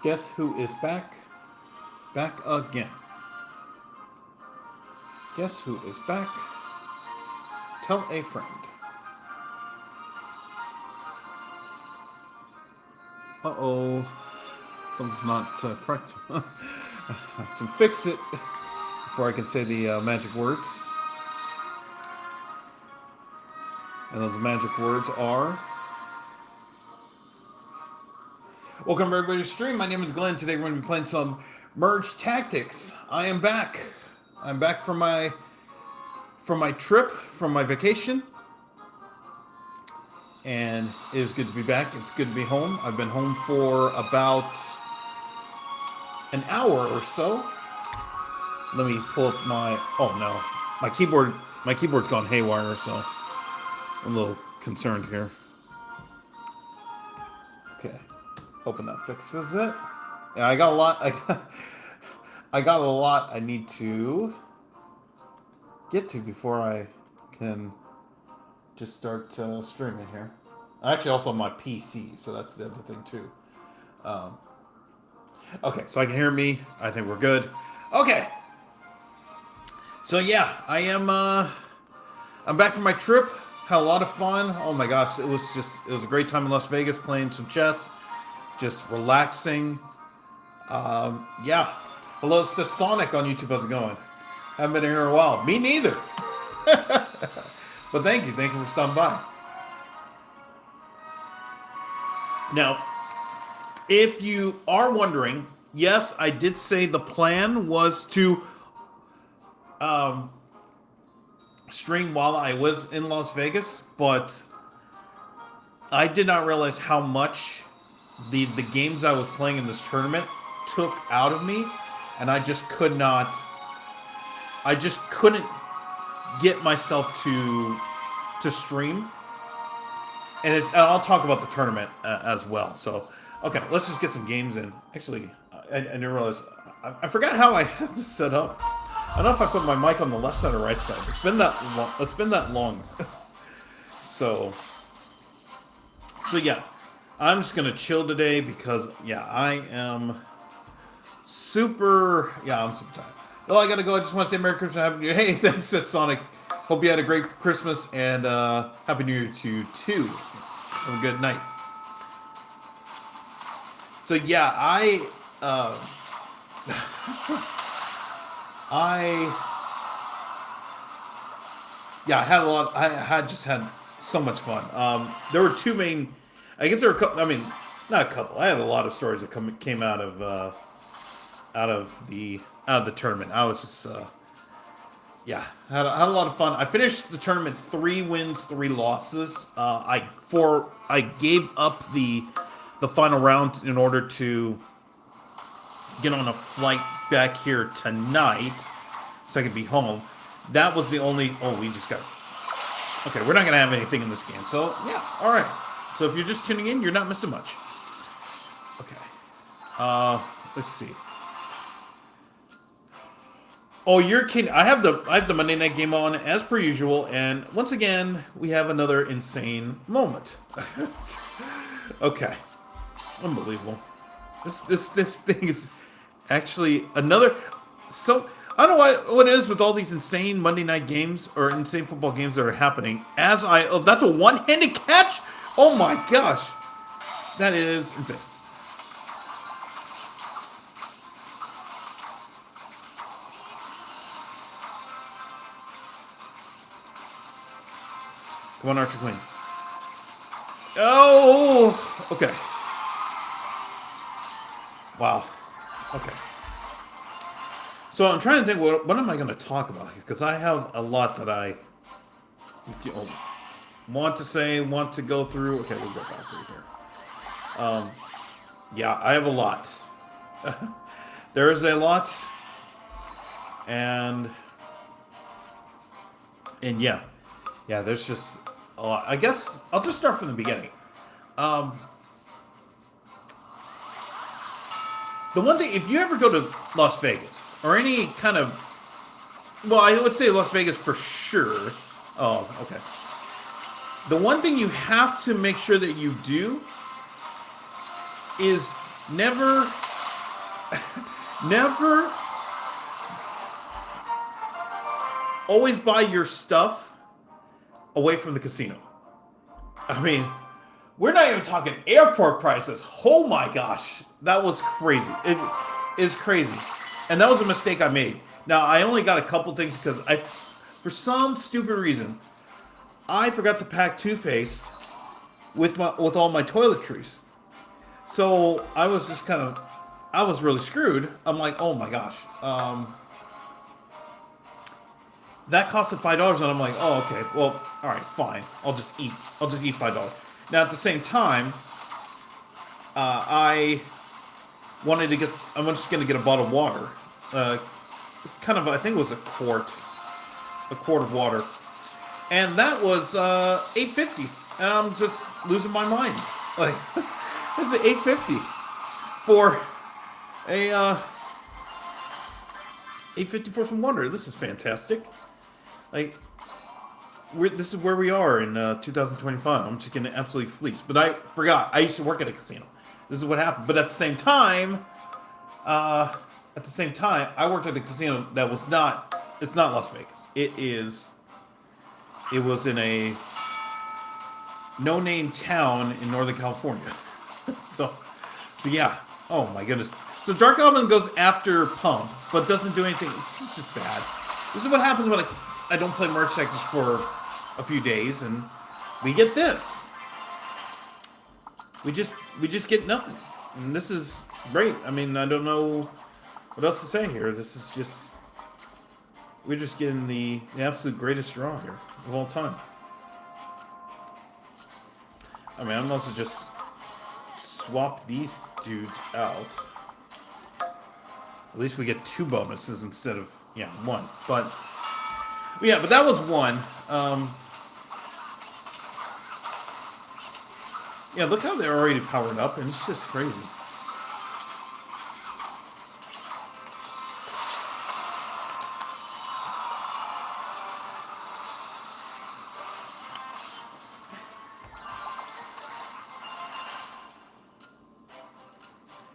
Guess who is back? Back again. Guess who is back? Tell a friend. Uh-oh. Something's not correct. I have to fix it before I can say the magic words. And those magic words are... Welcome everybody to the stream. My name is Glenn. Today we're going to be playing some Merge Tactics. I am back. I'm back from my trip, from my vacation. And it is good to be back. It's good to be home. I've been home for about an hour or so. Let me pull up my... Oh no. My keyboard's gone haywire, so I'm a little concerned here. Okay. Hoping that fixes it. Yeah, I got a lot. I got a lot I need to get to before I can just start streaming here. I actually also have my PC, so that's the other thing too. Okay, so I can hear me. I think we're good. Okay. So yeah, I'm back from my trip. Had a lot of fun. Oh my gosh, it was a great time in Las Vegas playing some chess. Just relaxing. Yeah. Hello, it's Sonic on YouTube. How's it going? Haven't been here in a while. Me neither. But thank you for stopping by. Now, if you are wondering, yes, I did say the plan was to stream while I was in Las Vegas, but I did not realize how much the games I was playing in this tournament took out of me, and I just couldn't get myself to stream. And I'll talk about the tournament as well. So, okay, let's just get some games in. Actually, I didn't realize I forgot how I have this set up. I don't know if I put my mic on the left side or right side. It's been that long. So yeah. I'm just gonna chill today because I am super I'm super tired. Well, I gotta go. I just want to say Merry Christmas, Happy New Year. Hey, thanks, said Sonic. Hope you had a great Christmas and Happy New Year to you too. Have a good night. So yeah, I had a lot. I had just had so much fun. There were two main. I guess there were a couple. I mean, not a couple. I had a lot of stories that came out of the tournament. I was just had a lot of fun. I finished the tournament 3 wins, 3 losses. I gave up the final round in order to get on a flight back here tonight, so I could be home. That was the only. Oh, we just got. Okay, we're not gonna have anything in this game. So yeah, all right. So if you're just tuning in, you're not missing much. Okay. Let's see. Oh, you're kidding. I have the Monday night game on as per usual, and once again, we have another insane moment. Okay. Unbelievable. This thing is actually another I don't know what it is with all these insane Monday night games or insane football games that are happening. That's a one-handed catch? Oh my gosh. That is insane. Come on, Archer Queen. Oh! Okay. Wow. Okay. So I'm trying to think, what am I going to talk about here? Because I have a lot that I want to say, want to go through. Okay, we'll go back right here. Yeah, I have a lot. There is a lot. And yeah, there's just a lot. I guess I'll just start from the beginning. The one thing, if you ever go to Las Vegas, or any kind of... Well, I would say Las Vegas for sure. Oh, okay. The one thing you have to make sure that you do is never Never. Always buy your stuff away from the casino. I mean, we're not even talking airport prices. Oh my gosh, that was crazy. It is crazy, and that was a mistake I made. Now I only got a couple things because for some stupid reason, I forgot to pack toothpaste with all my toiletries. So I was just I was really screwed. I'm like, oh my gosh, that costed $5, and I'm like, oh okay, well, all right, fine. I'll just eat $5. Now at the same time, I wanted to get. I'm just going to get a bottle of water. I think it was a quart of water, and that was $8.50, and I'm just losing my mind. Like, it's $8.50 for a $8.50 for some water. This is fantastic. Like, this is where we are in 2025. I'm just getting absolutely fleeced. But I forgot. I used to work at a casino. This is what happened. But at the same time, I worked at a casino that was not. It's not Las Vegas. It was in a no-name town in Northern California. so yeah. Oh my goodness. So Dark Goblin goes after Pump, but doesn't do anything. It's just bad. This is what happens when I don't play merge sectors for a few days, and we get this. We just get nothing, and this is great. I mean, I don't know what else to say here. This is just we're just getting the absolute greatest draw here of all time. I mean, I'm also just swap these dudes out. At least we get 2 bonuses instead of 1. But that was 1. Yeah, look how they're already powered up, and it's just crazy.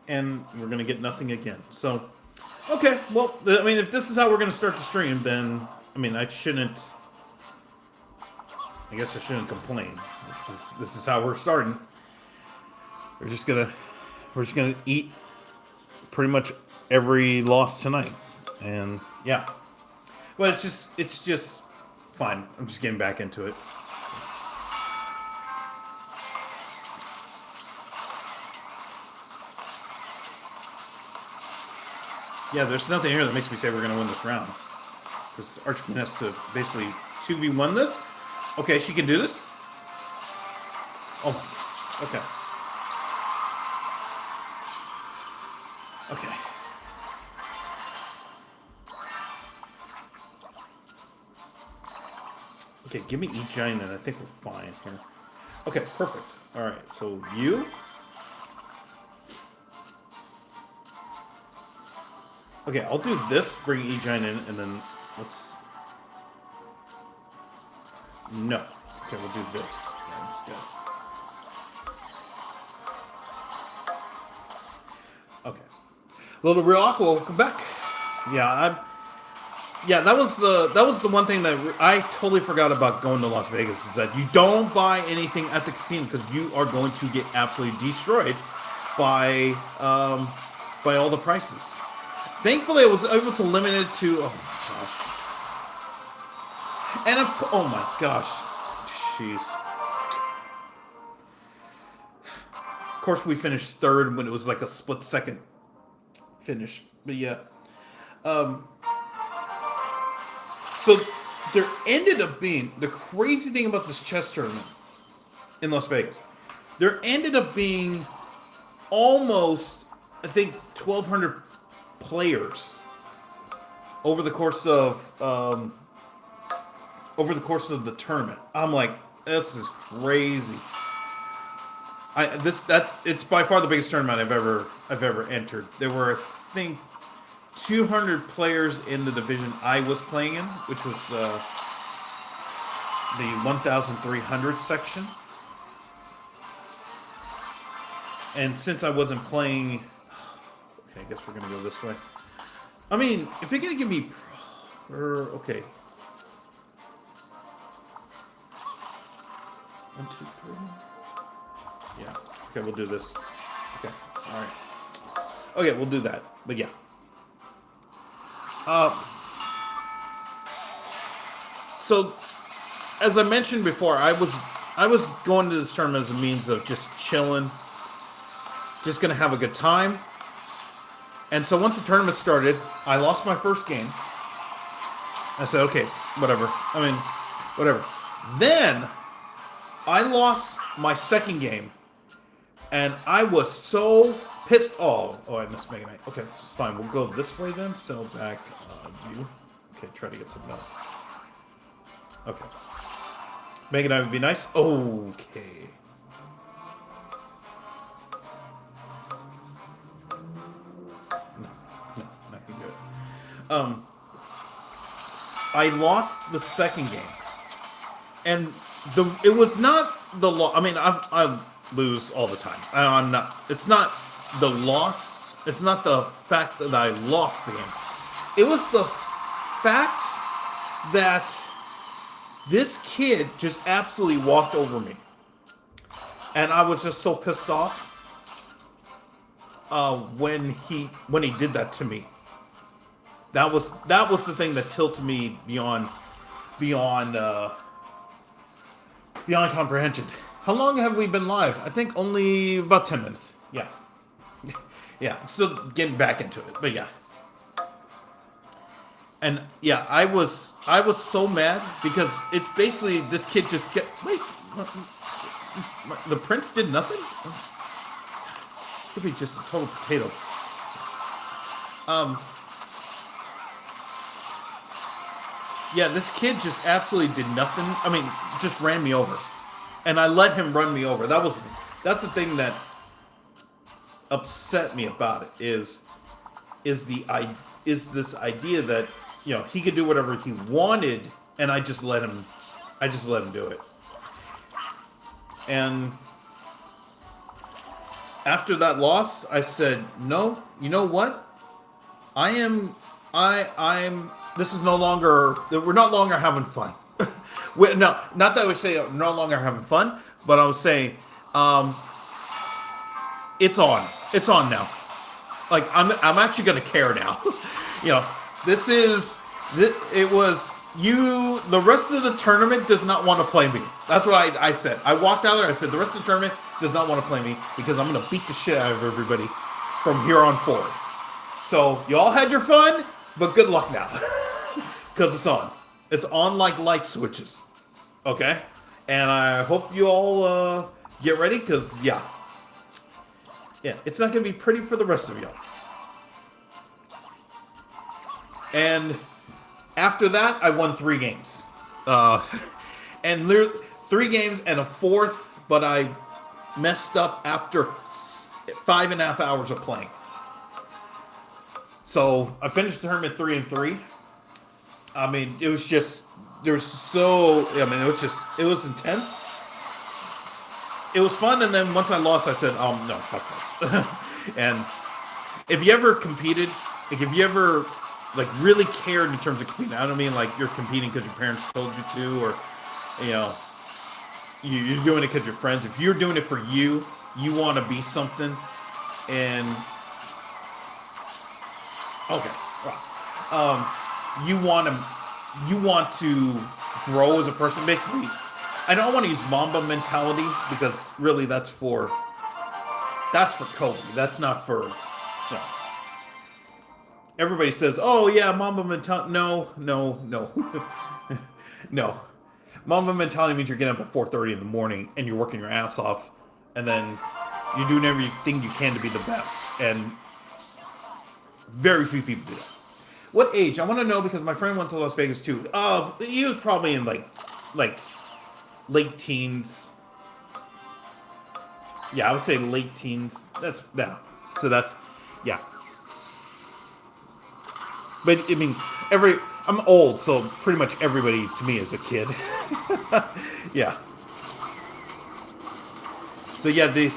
And we're going to get nothing again. So, okay, well, I mean, if this is how we're going to start the stream, then, I mean, I guess I shouldn't complain. This is how we're starting. We're just gonna eat pretty much every loss tonight, and yeah. Well, it's just fine. I'm just getting back into it. Yeah, there's nothing here that makes me say we're gonna win this round, because Archqueen has to basically 2v1 this. Okay, she can do this. Oh, okay. Okay. Okay, give me E-Giant, and I think we're fine here. Okay, perfect. All right, so you. Okay, I'll do this, bring E-Giant in, and then let's... No. Okay, we'll do this instead. Okay. Little Real Aqua, welcome back. Yeah, that was the one thing that I totally forgot about going to Las Vegas, is that you don't buy anything at the casino because you are going to get absolutely destroyed by all the prices. Thankfully, I was able to limit it to, oh my gosh. And oh my gosh. Jeez. Of course, we finished third when it was like a split second finish. But yeah. So there ended up being, the crazy thing about this chess tournament in Las Vegas, there ended up being almost, I think, 1,200 players over the course of the tournament. I'm like, this is crazy. It's by far the biggest tournament I've ever entered. There were, I think, 200 players in the division I was playing in, which was the 1,300 section. And since I wasn't playing, Okay, I guess we're gonna go this way. I mean, if they're gonna give me, okay. 1, 2, 3. Yeah. Okay, we'll do this. Okay. All right. Okay, we'll do that. But yeah. So, as I mentioned before, I was going to this tournament as a means of just chilling, just gonna have a good time. And so once the tournament started, I lost my first game. I said, okay, whatever. I mean, whatever. Then I lost my second game, and I was so pissed. Oh, I missed Mega Knight. Okay, it's fine. We'll go this way then. Sell back you. Okay, try to get something else. Okay. Mega Knight would be nice. Okay. No, not gonna do it. I lost the second game, and it was not the loss. I mean, I lose all the time. I'm not. It's not the loss. It's not the fact that I lost the game. It was the fact that this kid just absolutely walked over me, and I was just so pissed off when he did that to me. That was the thing that tilted me beyond comprehension. How long have we been live? I think only about 10 minutes. Yeah. Yeah, I'm still getting back into it, but yeah. And yeah, I was so mad because it's basically this kid just the prince did nothing? Could be just a total potato. Yeah, this kid just absolutely did nothing. I mean, just ran me over. And I let him run me over. That's the thing that upset me about it is this idea that, you know, he could do whatever he wanted, and I just let him do it. And after that loss, I said, no, you know what? This is no longer, we're no longer having fun. No, not that I would say I'm no longer having fun, but I was saying, it's on. It's on now. Like, I'm actually going to care now. You know, it was, the rest of the tournament does not want to play me. That's what I said. I walked out there, I said, the rest of the tournament does not want to play me because I'm going to beat the shit out of everybody from here on forward. So, you all had your fun, but good luck now. Because it's on. It's on like light switches. Okay? And I hope you all get ready, because, yeah. Yeah, it's not going to be pretty for the rest of y'all. And after that, I won 3 games. And literally 3 games and a 4th, but I messed up after 5.5 hours of playing. So I finished the tournament 3-3. I mean, it was just, it was intense. It was fun, and then once I lost, I said, oh, no, fuck this. And if you ever competed, like, if you ever, like, really cared in terms of competing, I don't mean, like, you're competing because your parents told you to, or, you know, you're doing it because you're friends. If you're doing it for you, you want to be something, and, okay, well, you want to grow as a person, basically. I don't want to use Mamba mentality, because really that's for Kobe. That's not for, you know. Everybody says, oh yeah, Mamba mentality. No. No. Mamba mentality means you're getting up at 4:30 in the morning and you're working your ass off, and then you're doing everything you can to be the best. And very few people do that. What age? I want to know, because my friend went to Las Vegas too. He was probably in like late teens. Yeah, I would say late teens. Yeah. So that's, yeah. But I mean, I'm old, so pretty much everybody to me is a kid. Yeah. So yeah, the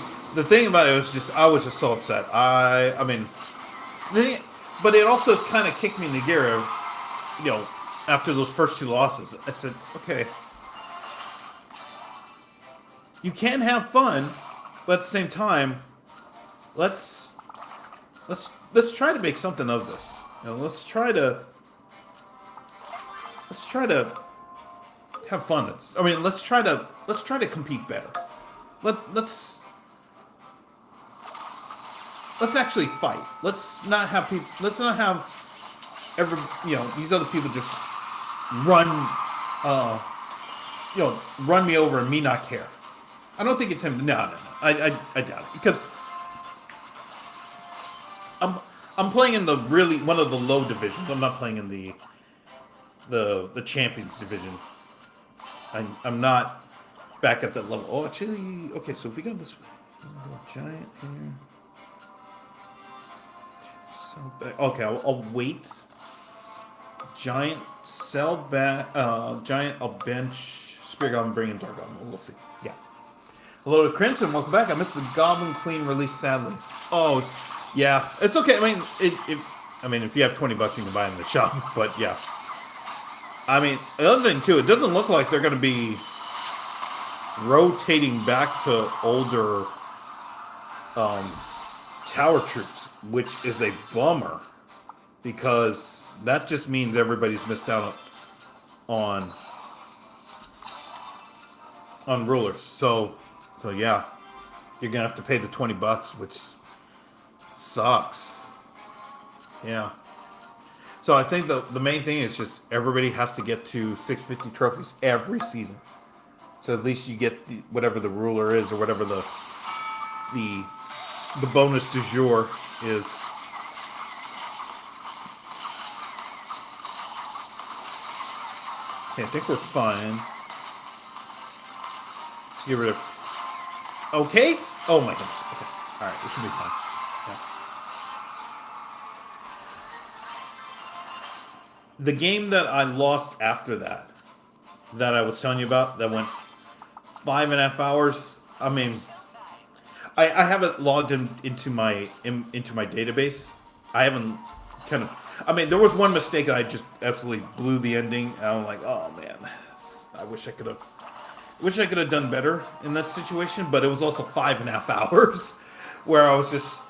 thing about it was just, I was just so upset. I mean, But it also kind of kicked me in the gear of, you know, after those first 2 losses. I said, okay, you can have fun, but at the same time, let's let's try to make something of this. You know, let's try to have fun. I mean, let's try to compete better. Let's actually fight. Let's not have people. Let's not have these other people just run, run me over and me not care. I don't think it's him. No. I doubt it because I'm playing in the really one of the low divisions. I'm not playing in the champions division. I'm not back at that level. Oh, actually, okay. So if we go this way, giant here. Okay, I'll wait. Giant, sell back. Giant, I'll bench. Spear Goblin, bring in Dark Goblin. We'll see. Yeah. Hello to Crimson. Welcome back. I missed the Goblin Queen release, sadly. Oh, yeah. It's okay. I mean, if you have $20, you can buy it in the shop. But yeah. I mean, the other thing too, it doesn't look like they're going to be rotating back to older tower troops, which is a bummer because that just means everybody's missed out on rulers. So yeah, you're gonna have to pay the $20, which sucks. Yeah. So I think the main thing is just everybody has to get to 650 trophies every season. So at least you get whatever the ruler is or whatever the bonus du jour is. Okay, I think we're fine. Let's get rid of... Okay? Oh my goodness. Okay. Alright, we should be fine. Yeah. The game that I lost after that I was telling you about, that went 5.5 hours. I mean... I haven't logged into my database. I haven't kind of... I mean, there was one mistake that I just absolutely blew the ending. And I'm like, oh man, I wish I could have done better in that situation. But it was also 5.5 hours where I was just...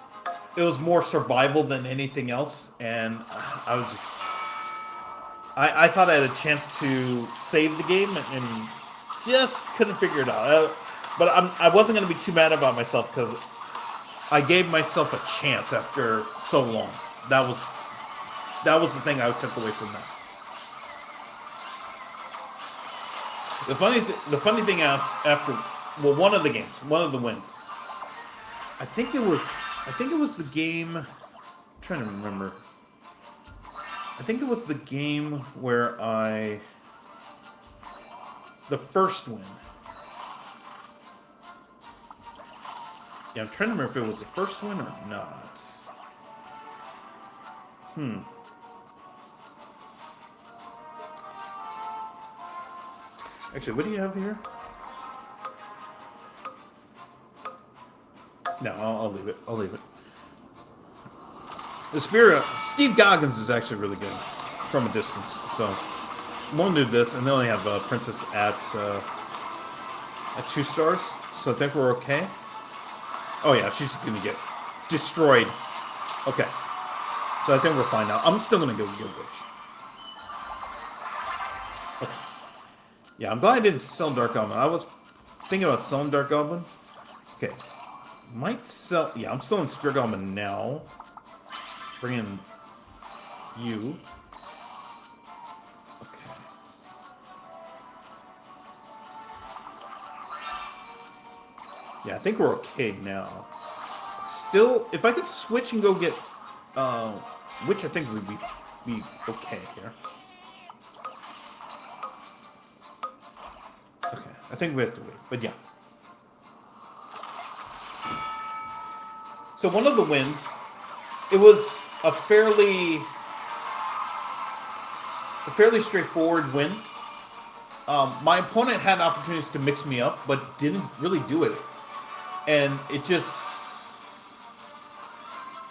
It was more survival than anything else. And I was just... I thought I had a chance to save the game and just couldn't figure it out. But I wasn't going to be too mad about myself because I gave myself a chance after so long. That was the thing I took away from that. The funny thing after one of the wins. I think it was the game. I'm trying to remember. I think it was the game where the first win. Yeah, I'm trying to remember if it was the first one or not. Actually, what do you have here? No, I'll leave it. I'll leave it. The Spirit, Steve Goggins is actually really good from a distance. So, we'll do this, and they only have Princess at 2 stars. So I think we're okay. Oh yeah, she's gonna get destroyed. Okay. So I think we're fine now. I'm still gonna go Guild Witch. Okay. Yeah, I'm glad I didn't sell Dark Goblin. I was thinking about selling Dark Goblin. Okay. Might sell... Yeah, I'm selling Spear Goblin now. Bring in you. Okay. Yeah, I think we're okay now. Still, if I could switch and go get Witch, I think we'd be okay here. Okay, I think we have to wait, but yeah. So one of the wins, it was a fairly straightforward win. My opponent had opportunities to mix me up, but didn't really do it. And it just...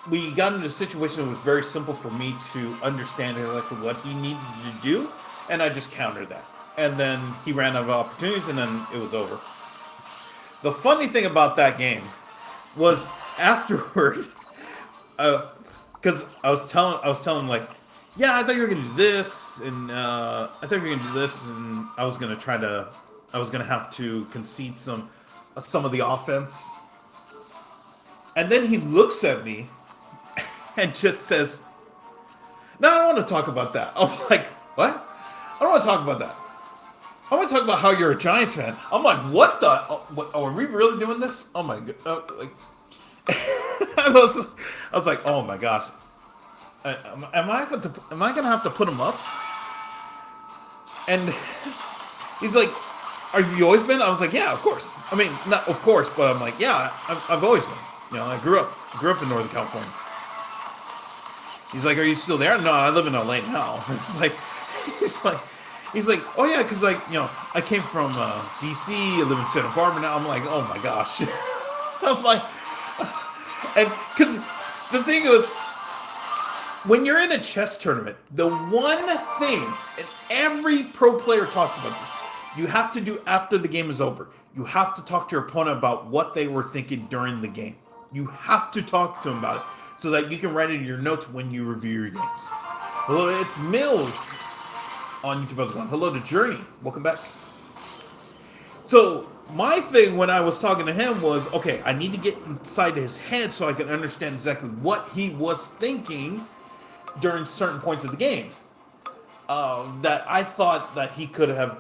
we got into a situation that was very simple for me to understand exactly what he needed to do, and I just countered that. And then he ran out of opportunities, and then it was over. The funny thing about that game was afterward, because I was telling him like, yeah, I thought you were gonna do this, and I thought you were gonna do this, and I was gonna have to concede some of the offense, and then he looks at me and just says, "No, I don't want to talk about that." I'm like, "What? I don't want to talk about that. I want to talk about how you're a Giants fan." I'm like, "What the? Are we really doing this? Oh my god!" Like, I was like, "Oh my gosh, am I gonna have to put him up?" And he's like, "Have you always been?" I was like, "Yeah, of course. I mean, not of course, but I'm like, yeah, I've always been. You know, I grew up in Northern California." He's like, "Are you still there?" "No, I live in LA now." He's like, he's like, "Oh yeah, because like, you know, I came from DC. I live in Santa Barbara now." I'm like, "Oh my gosh." I'm like, and because the thing is, when you're in a chess tournament, the one thing, and every pro player talks about this, you have to do after the game is over. You have to talk to your opponent about what they were thinking during the game. You have to talk to them about it so that you can write it in your notes when you review your games. Hello, it's Mills on YouTube. How's it going? Hello to Journey. Welcome back. So my thing when I was talking to him was, okay, I need to get inside his head so I can understand exactly what he was thinking during certain points of the game. That I thought that he could have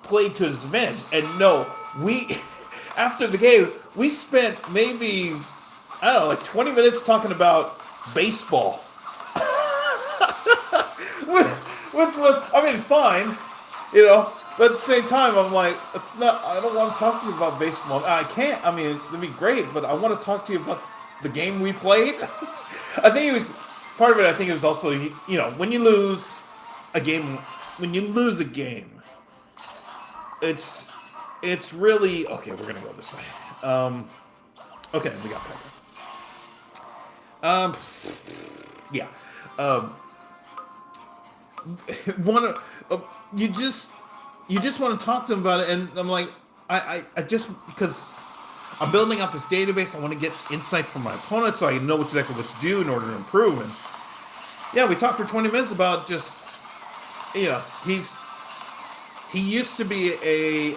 played to his advantage. And no, we after the game, we spent maybe, I don't know, like 20 minutes talking about baseball. Which was, I mean, fine, you know, but at the same time, I'm like, it's not, I don't want to talk to you about baseball. I can't, I mean, it'd be great, but I want to talk to you about the game we played. I think it was, part of it, I think it was also, you know, when you lose a game, it's really, okay, we're going to go this way. Okay, we got that. Yeah. Want to you just want to talk to them about it, and I'm like, I just, because I'm building up this database, I want to get insight from my opponent so I know exactly what to do in order to improve. And yeah, we talked for 20 minutes about just, you know, he used to be a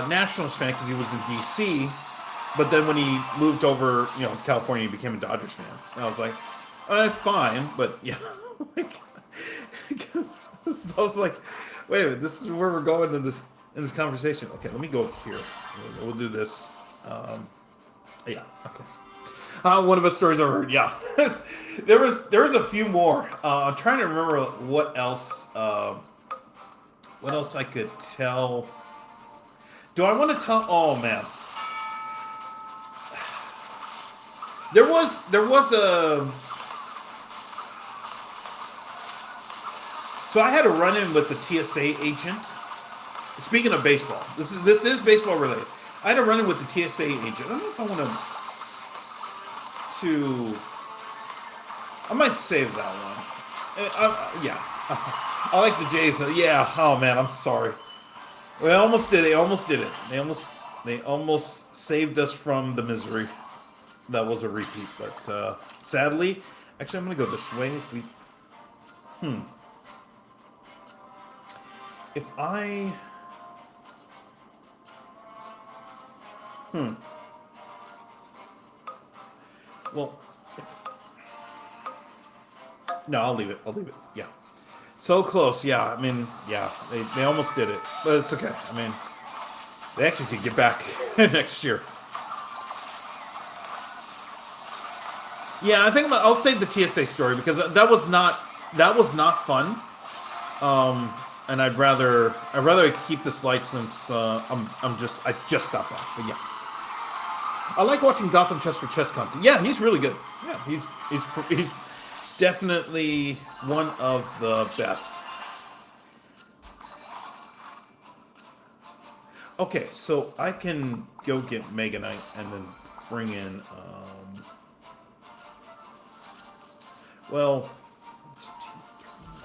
Nationals fan because he was in DC, but then when he moved over, you know, to California, he became a Dodgers fan. And I was like, oh, that's fine, but yeah, like, because I was like, wait a minute, this is where we're going in this conversation. Okay, let me go here. We'll do this. Yeah, okay. One of the stories I heard. Yeah, there was a few more. I'm trying to remember what else. What else I could tell? Do I want to tell? Oh man, there was a. So I had a run-in with the TSA agent. Speaking of baseball, this is baseball related. I had a run-in with the TSA agent. I don't know if I want to. I might save that one. Yeah. I like the Jays. Yeah. Oh man, I'm sorry. They almost did. They almost did it. They almost saved us from the misery. That was a repeat, but sadly, actually, I'm gonna go this way. If we, if I, well, no, I'll leave it. Yeah. So close, yeah. I mean, yeah, they almost did it, but it's okay. I mean, they actually could get back next year. Yeah, I think I'll save the TSA story because that was not fun. And I'd rather keep this light since I just got back. But yeah, I like watching Gotham Chess for Chess content. Yeah, he's really good. Yeah, he's definitely one of the best. Okay, so I can go get Mega Knight and then bring in Well,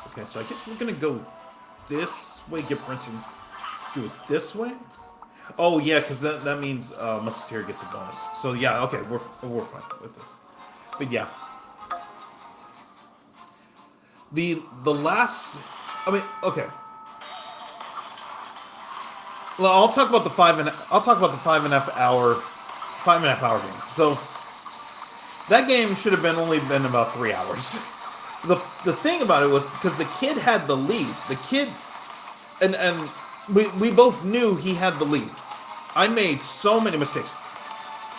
okay, so I guess we're gonna go this way, get Prince and do it this way. Oh yeah, because that means Musketeer gets a bonus. So yeah, okay, we're fine with this. But yeah, the last, I mean, okay. Well, I'll talk about the 5.5 hour game. So that game should have only been about 3 hours. The thing about it was because the kid had the lead. The kid and we both knew he had the lead. I made so many mistakes.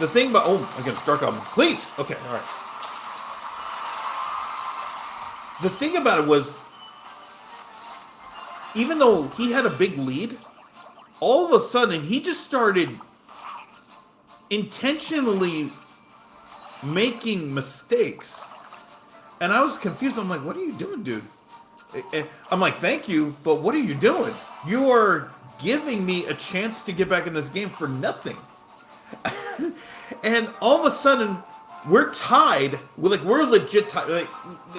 The thing about again, it's Dark Album. Please, okay, all right. The thing about it was, even though he had a big lead, all of a sudden he just started intentionally making mistakes, and I was confused. I'm like, "What are you doing, dude?" And I'm like, "Thank you, but what are you doing? You are giving me a chance to get back in this game for nothing." And all of a sudden, we're tied. We're legit tied. Like,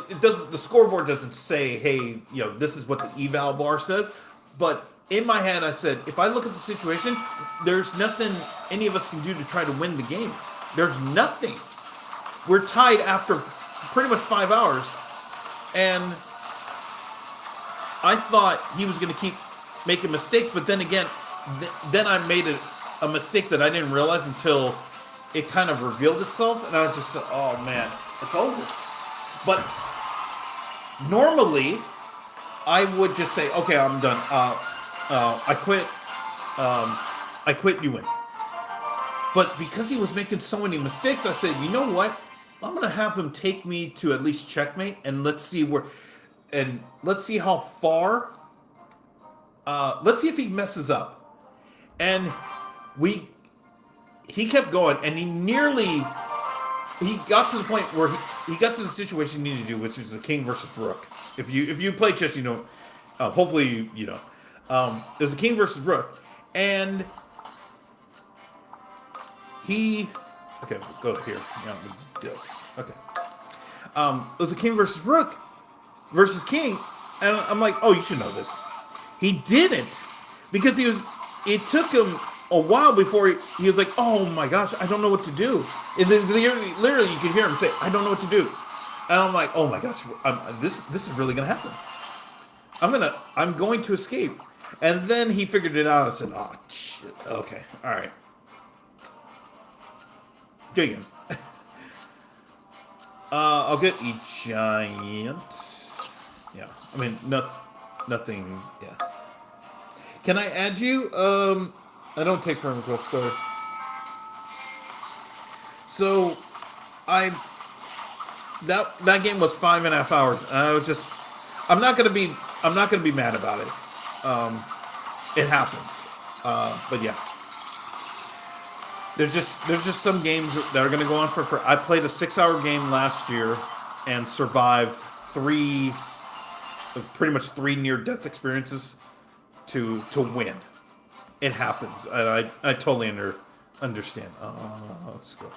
it doesn't. The scoreboard doesn't say, "Hey, this is what the eval bar says," but in my head, I said, if I look at the situation, there's nothing any of us can do to try to win the game. There's nothing. We're tied after pretty much 5 hours. And I thought he was going to keep making mistakes, but then again, then I made a mistake that I didn't realize until it kind of revealed itself. And I just said, oh man, it's over. But normally, I would just say, okay, I'm done. I quit. I quit. You win. But because he was making so many mistakes, I said, you know what? I'm gonna have him take me to at least checkmate, and let's see how far. Let's see if he messes up. And he kept going, and he got to the point where he got to the situation he needed to do, which is a king versus rook. If you play chess, you know. Hopefully you know. It was a king versus rook, and he. Okay, we'll go here. This. Okay. It was a king versus rook versus king, and I'm like, oh, you should know this. He didn't, because it took him a while before he was like, oh my gosh, I don't know what to do. And then literally you could hear him say, I don't know what to do. And I'm like, oh my gosh, this is really gonna happen. I'm going to escape. And then he figured it out and said, oh shit, okay, alright. Do it again. I'll get a giant. Yeah, I mean, nothing, yeah. Can I add you? I don't take friend requests, sorry. So, that game was 5.5 hours. And I was just, I'm not gonna be mad about it. It happens. But yeah. There's just some games that are gonna go on for. I played a 6-hour game last year and survived pretty much three near-death experiences to win. It happens. I totally understand. Let's go.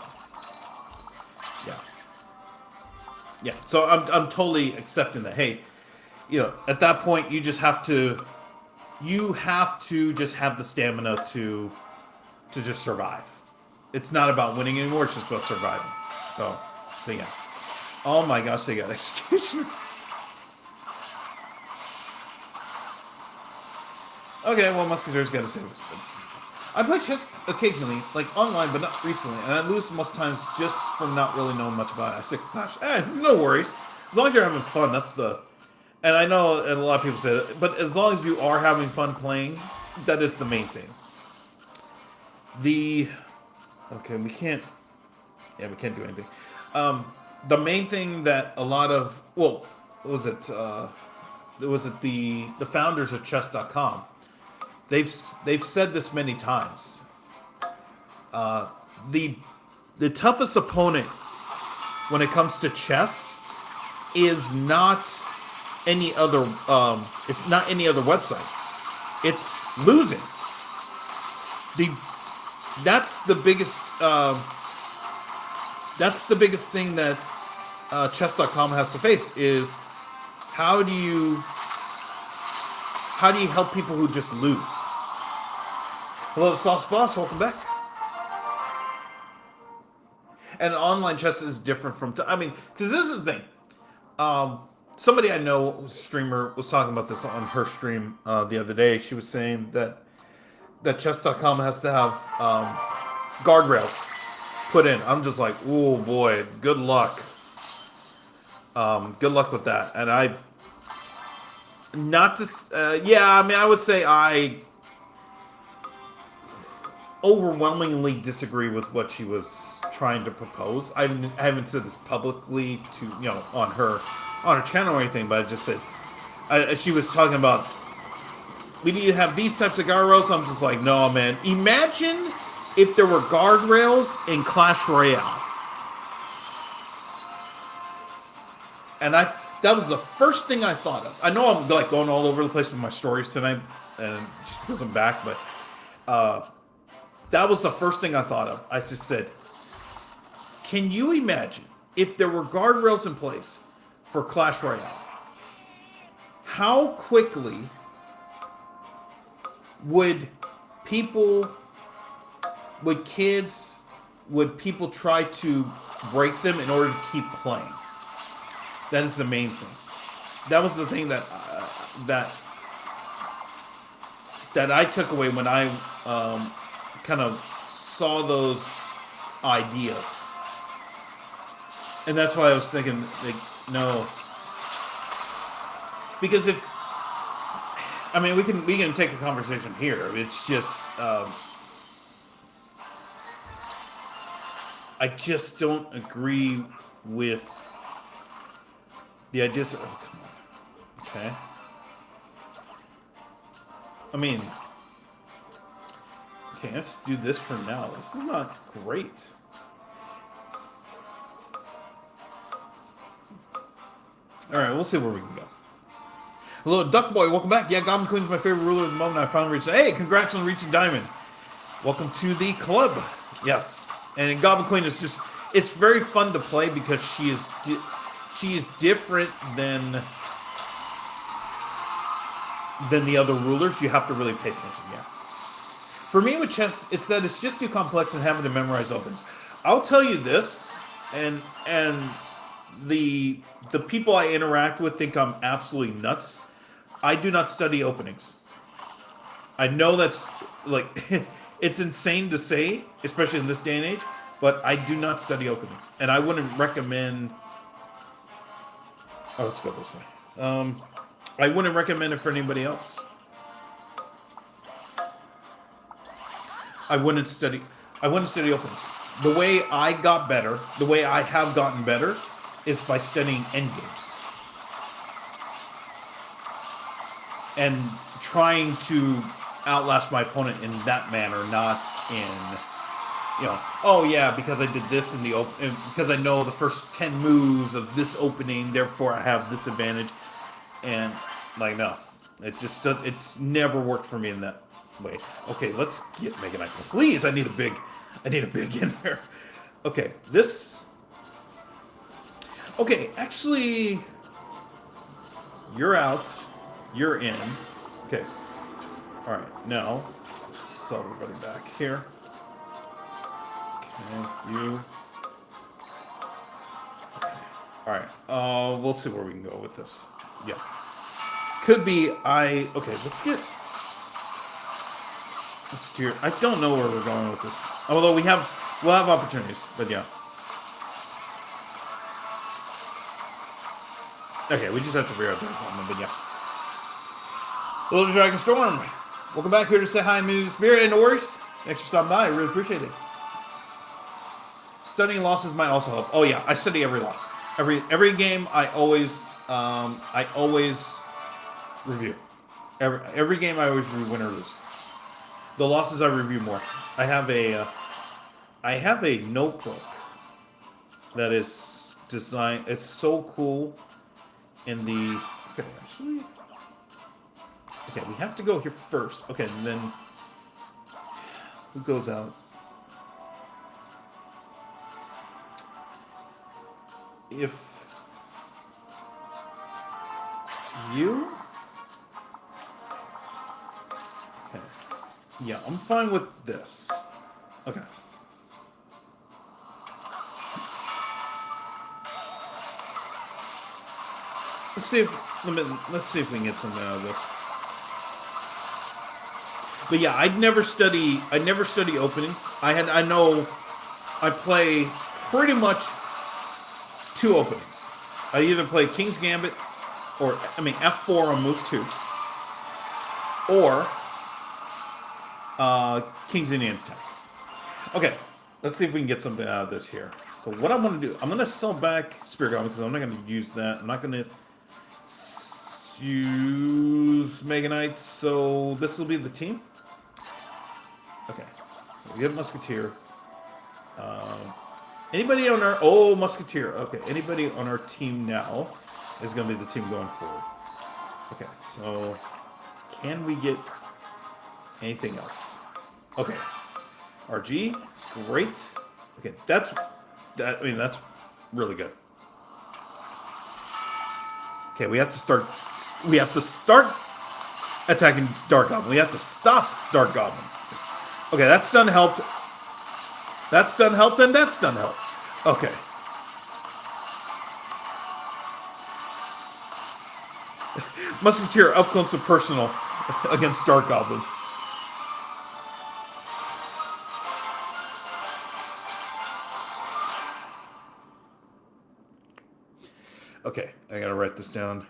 Yeah. Yeah. So I'm totally accepting that. Hey, at that point you have to just have the stamina to just survive. It's not about winning anymore. It's just about surviving. So yeah. Oh my gosh, they got executioner. Okay, well, Musketeer's got to save us. I play chess occasionally, like online, but not recently, and I lose most times just from not really knowing much about it. I stick with Clash. No worries. As long as you're having fun, that's the... And I know, and a lot of people say it, but as long as you are having fun playing, that is the main thing. Okay, we can't do anything. The main thing that a lot of... Well, what was it? The founders of chess.com. They've said this many times. The toughest opponent when it comes to chess is not any other. It's not any other website. It's losing. That's the biggest. That's the biggest thing that chess.com has to face is how do you help people who just lose? Hello, Sauce Boss, welcome back. And online chess is different from I mean, because this is the thing. Somebody I know, who's a streamer, was talking about this on her stream the other day. She was saying that chess.com has to have guardrails put in. I'm just like, oh boy, good luck. Good luck with that. And I would say I overwhelmingly disagree with what she was trying to propose. I haven't said this publicly to on her channel or anything, but I just said she was talking about we need to have these types of guardrails. I'm just like, no, man. Imagine if there were guardrails in Clash Royale. And that was the first thing I thought of. I know I'm like going all over the place with my stories tonight, and just because I'm back, but that was the first thing I thought of. I just said, can you imagine if there were guardrails in place for Clash Royale? How quickly would people try to break them in order to keep playing? That is the main thing. That was the thing that I took away when I kind of saw those ideas, and that's why I was thinking, like, no, because we can take a conversation here. It's just I just don't agree with the ideas. Oh, come on. Okay. I mean, okay, let's do this for now. This is not great. All right, we'll see where we can go. Hello, Duck Boy. Welcome back. Yeah, Goblin Queen's my favorite ruler at the moment. I finally reached. Hey, congrats on reaching Diamond. Welcome to the club. Yes, and Goblin Queen is just—it's very fun to play because she is different than the other rulers. You have to really pay attention. Yeah. For me with chess, it's just too complex and having to memorize opens. I'll tell you this, and the people I interact with think I'm absolutely nuts. I do not study openings. I know that's like it's insane to say, especially in this day and age, but I do not study openings, and I wouldn't recommend. Oh, let's go this way. I wouldn't recommend it for anybody else. I wouldn't study openings. The way I got better, the way I have gotten better, is by studying endgames. And trying to outlast my opponent in that manner, not in, oh yeah, because I did this in the open, because I know the first 10 moves of this opening, therefore I have this advantage. And, like, no. It's never worked for me in that way. Okay, let's get Mega Knight. Please, I need a big in there. Okay, this... Okay, actually... You're out. You're in. Okay. Alright, now... Let's sell everybody back here. Okay, you... Okay. Alright, we'll see where we can go with this. Yeah. Could be okay, let's get... Let's steer... I don't know where we're going with this. Although we'll have opportunities, but yeah. Okay, we just have to figure out the problem, but yeah. Little Dragon Storm, welcome back here to say hi and meet the spirit. And no worries. Thanks for stopping by. I really appreciate it. Studying losses might also help. Oh yeah, I study every loss. Every game I always review. Every game I always review, win or lose. The losses I review more. I have a notebook that is designed. It's so cool. In the okay, actually, okay, we have to go here first. Okay, and then who goes out? If You? Okay. Yeah, I'm fine with this. Okay. Let's see if we can get something out of this. But yeah, I'd never study openings. I know I play pretty much 2 openings. I either play King's Gambit F4 on move 2 or King's Indian attack. Okay, let's see if we can get something out of this here. So what I'm going to do, I'm going to sell back Spirit Goblin because I'm not going to use that. I'm not going to use Mega Knight, so this will be the team. Okay, we have Musketeer. Anybody on our... Oh, Musketeer. Okay, anybody on our team now is going to be the team going forward. Okay, so can we get anything else? Okay, RG is great. Okay, that's really good. Okay, we have to start attacking Dark Goblin. We have to stop Dark Goblin. Okay, that's done helped. That's done helped, and that's done helped. Okay. Musketeer up close and personal against Dark Goblin. Okay, I gotta write this down.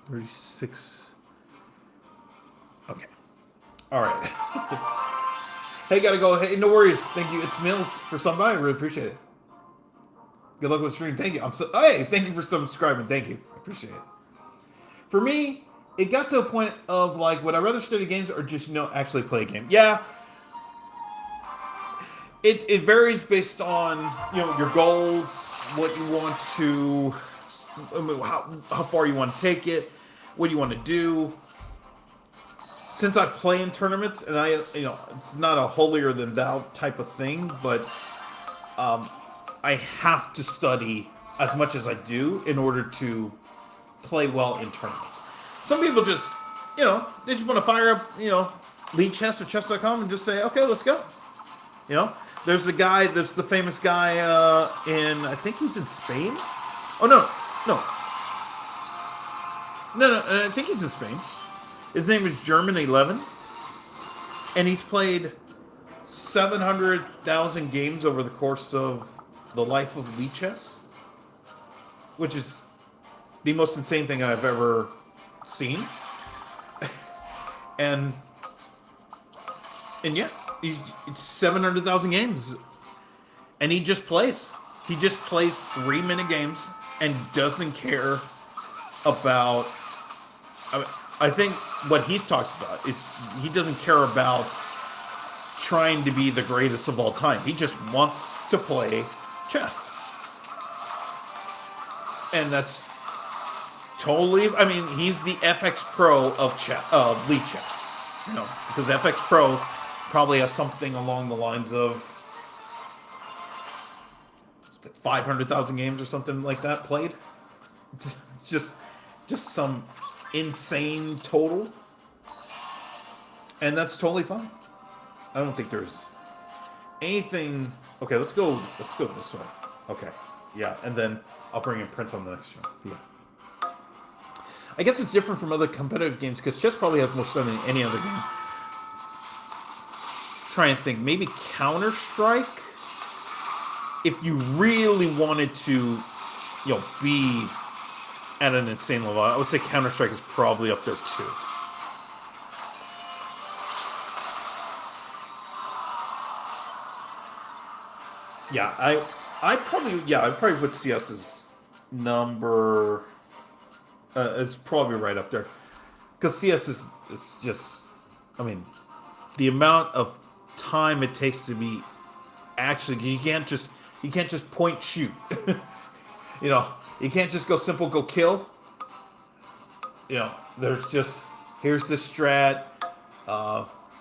36. Okay. Alright. Hey, gotta go. Hey, no worries. Thank you. It's Mills for stopping by. I really appreciate it. Good luck with the stream. Thank you. Hey, thank you for subscribing. Thank you. I appreciate it. For me, it got to a point of like, would I rather study games or just actually play a game? Yeah. It varies based on your goals, what you want to, how far you want to take it, what you want to do. Since I play in tournaments, and it's not a holier than thou type of thing, but I have to study as much as I do in order to play well in tournaments. Some people just, they just want to fire up, lead chess or chess.com and just say, okay, let's go. There's the famous guy I think he's in Spain. Oh, no, I think he's in Spain. His name is German11, and he's played 700,000 games over the course of the life of Lead Chess, which is the most insane thing I've ever seen. and yeah, it's 700,000 games, and he just plays. He just plays 3-minute games and doesn't care about... I think what he's talked about is he doesn't care about trying to be the greatest of all time. He just wants to play chess. And that's totally... he's the FX Pro of Lead Chess. Because FX Pro probably has something along the lines of 500,000 games or something like that played. Just some insane total, and that's totally fine. I don't think there's anything. Okay, let's go this way. Okay, yeah, and then I'll bring in print on the next one. Yeah, I guess it's different from other competitive games because chess probably has more stuff than any other game. Try and think, maybe Counter-Strike, if you really wanted to, be at an insane level. I would say Counter-Strike is probably up there too. Yeah, I'd probably put CS as number. It's probably right up there, because CS is just. The amount of time it takes to be actually. You can't just point shoot. You can't just go simple, go kill. There's just, here's the strat,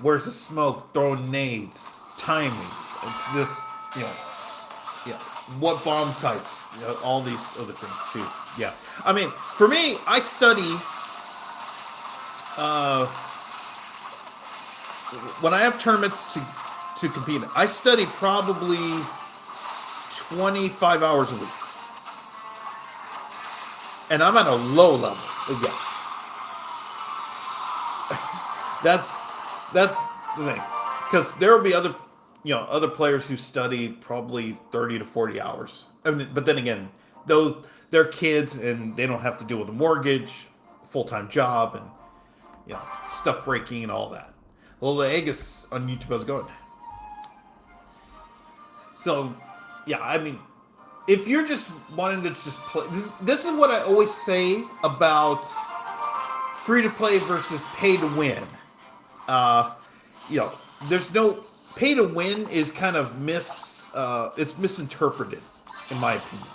where's the smoke, throwing nades, timings. It's just, yeah. what bomb sites, all these other things too. Yeah, I mean, for me, I study. When I have tournaments to compete in, I study probably 25 hours a week, and I'm at a low level. Yes, that's the thing, because there will be other players who study probably 30 to 40 hours. I mean, but then again, those they're kids and they don't have to deal with a mortgage, full time job, and stuff breaking and all that. Well, the Aegis on YouTube is going. So, yeah, I mean, if you're just wanting to just play, this is what I always say about free to play versus pay to win. There's no pay to win is kind of it's misinterpreted, in my opinion.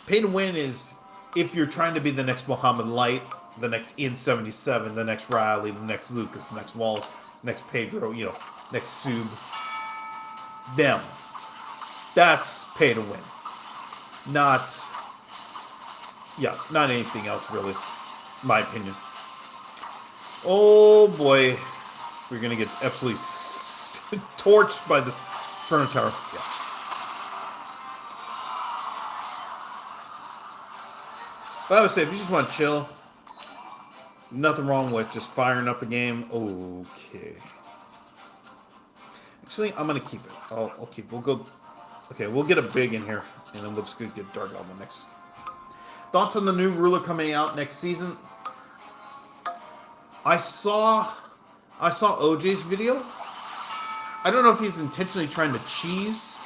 Pay to win is if you're trying to be the next Muhammad Light, the next Ian 77, the next Riley, the next Lucas, the next Wallace, next Pedro, next Sub. Them. That's pay to win. Not anything else really, in my opinion. Oh boy, we're gonna get absolutely torched by this Inferno Tower. Yeah. But I would say if you just want to chill, nothing wrong with just firing up a game. Okay. Actually, I'm gonna keep it. I'll keep it. We'll go. Okay, we'll get a big in here, and then we'll just get Dark Goblin next. Thoughts on the new ruler coming out next season? I saw OJ's video. I don't know if he's intentionally trying to cheese,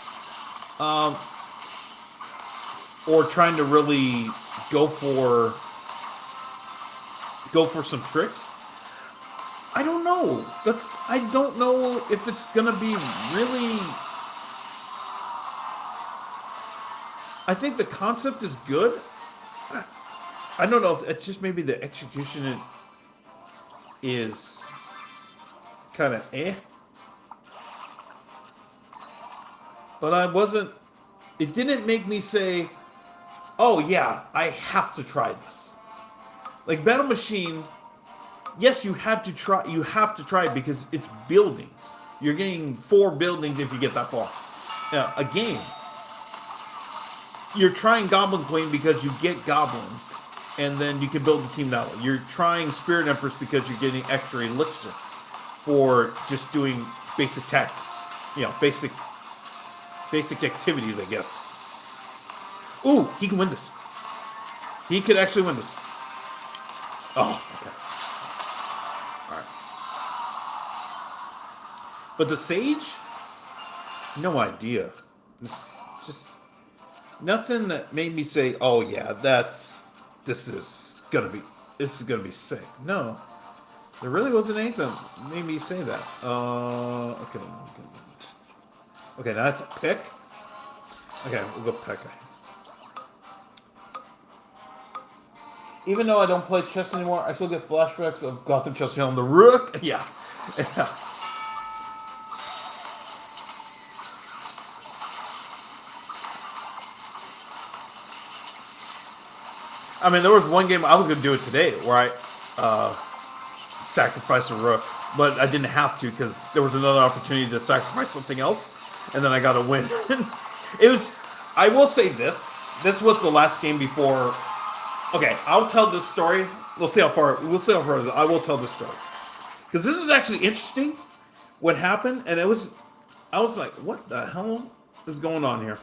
or trying to really go for some tricks. I don't know. I don't know if it's gonna be really. I think the concept is good. I don't know if it's just maybe the execution is kind of But it didn't make me say, oh yeah, I have to try this. Like Battle Machine, yes, you have to try it because it's buildings. You're getting 4 buildings if you get that far. A game. You're trying Goblin Queen because you get goblins, and then you can build the team that way. You're trying Spirit Empress because you're getting extra elixir for just doing basic tactics. Basic activities, I guess. Ooh, he can win this. He could actually win this. Oh, okay. Alright. But the Sage? No idea. It's just nothing that made me say, oh yeah, this is gonna be sick. No. There really wasn't anything that made me say that. Okay. Okay, now I have to pick. Okay, we'll go pick. Even though I don't play chess anymore, I still get flashbacks of Gotham Chelsea on the Rook. Yeah. I mean, there was one game I was going to do it today where I sacrificed a Rook, but I didn't have to because there was another opportunity to sacrifice something else, and then I got a win. I will say this was the last game before. Okay, I'll tell this story. We'll see how far it is. I will tell this story. Because this is actually interesting, what happened, and I was like, what the hell is going on here?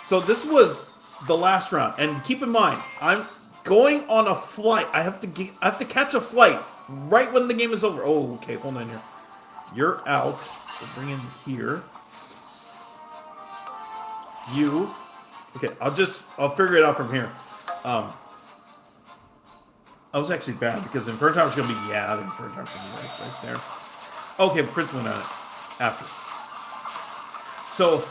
So this was the last round, and keep in mind, I'm going on a flight. I have to catch a flight right when the game is over. Oh, okay, hold on here. You're out. We'll bring in here. You. Okay, I'll figure it out from here. I was actually bad because the Inferno Tower's going to be, the Inferno Tower's going to be right there. Okay, Prince went on it after. So,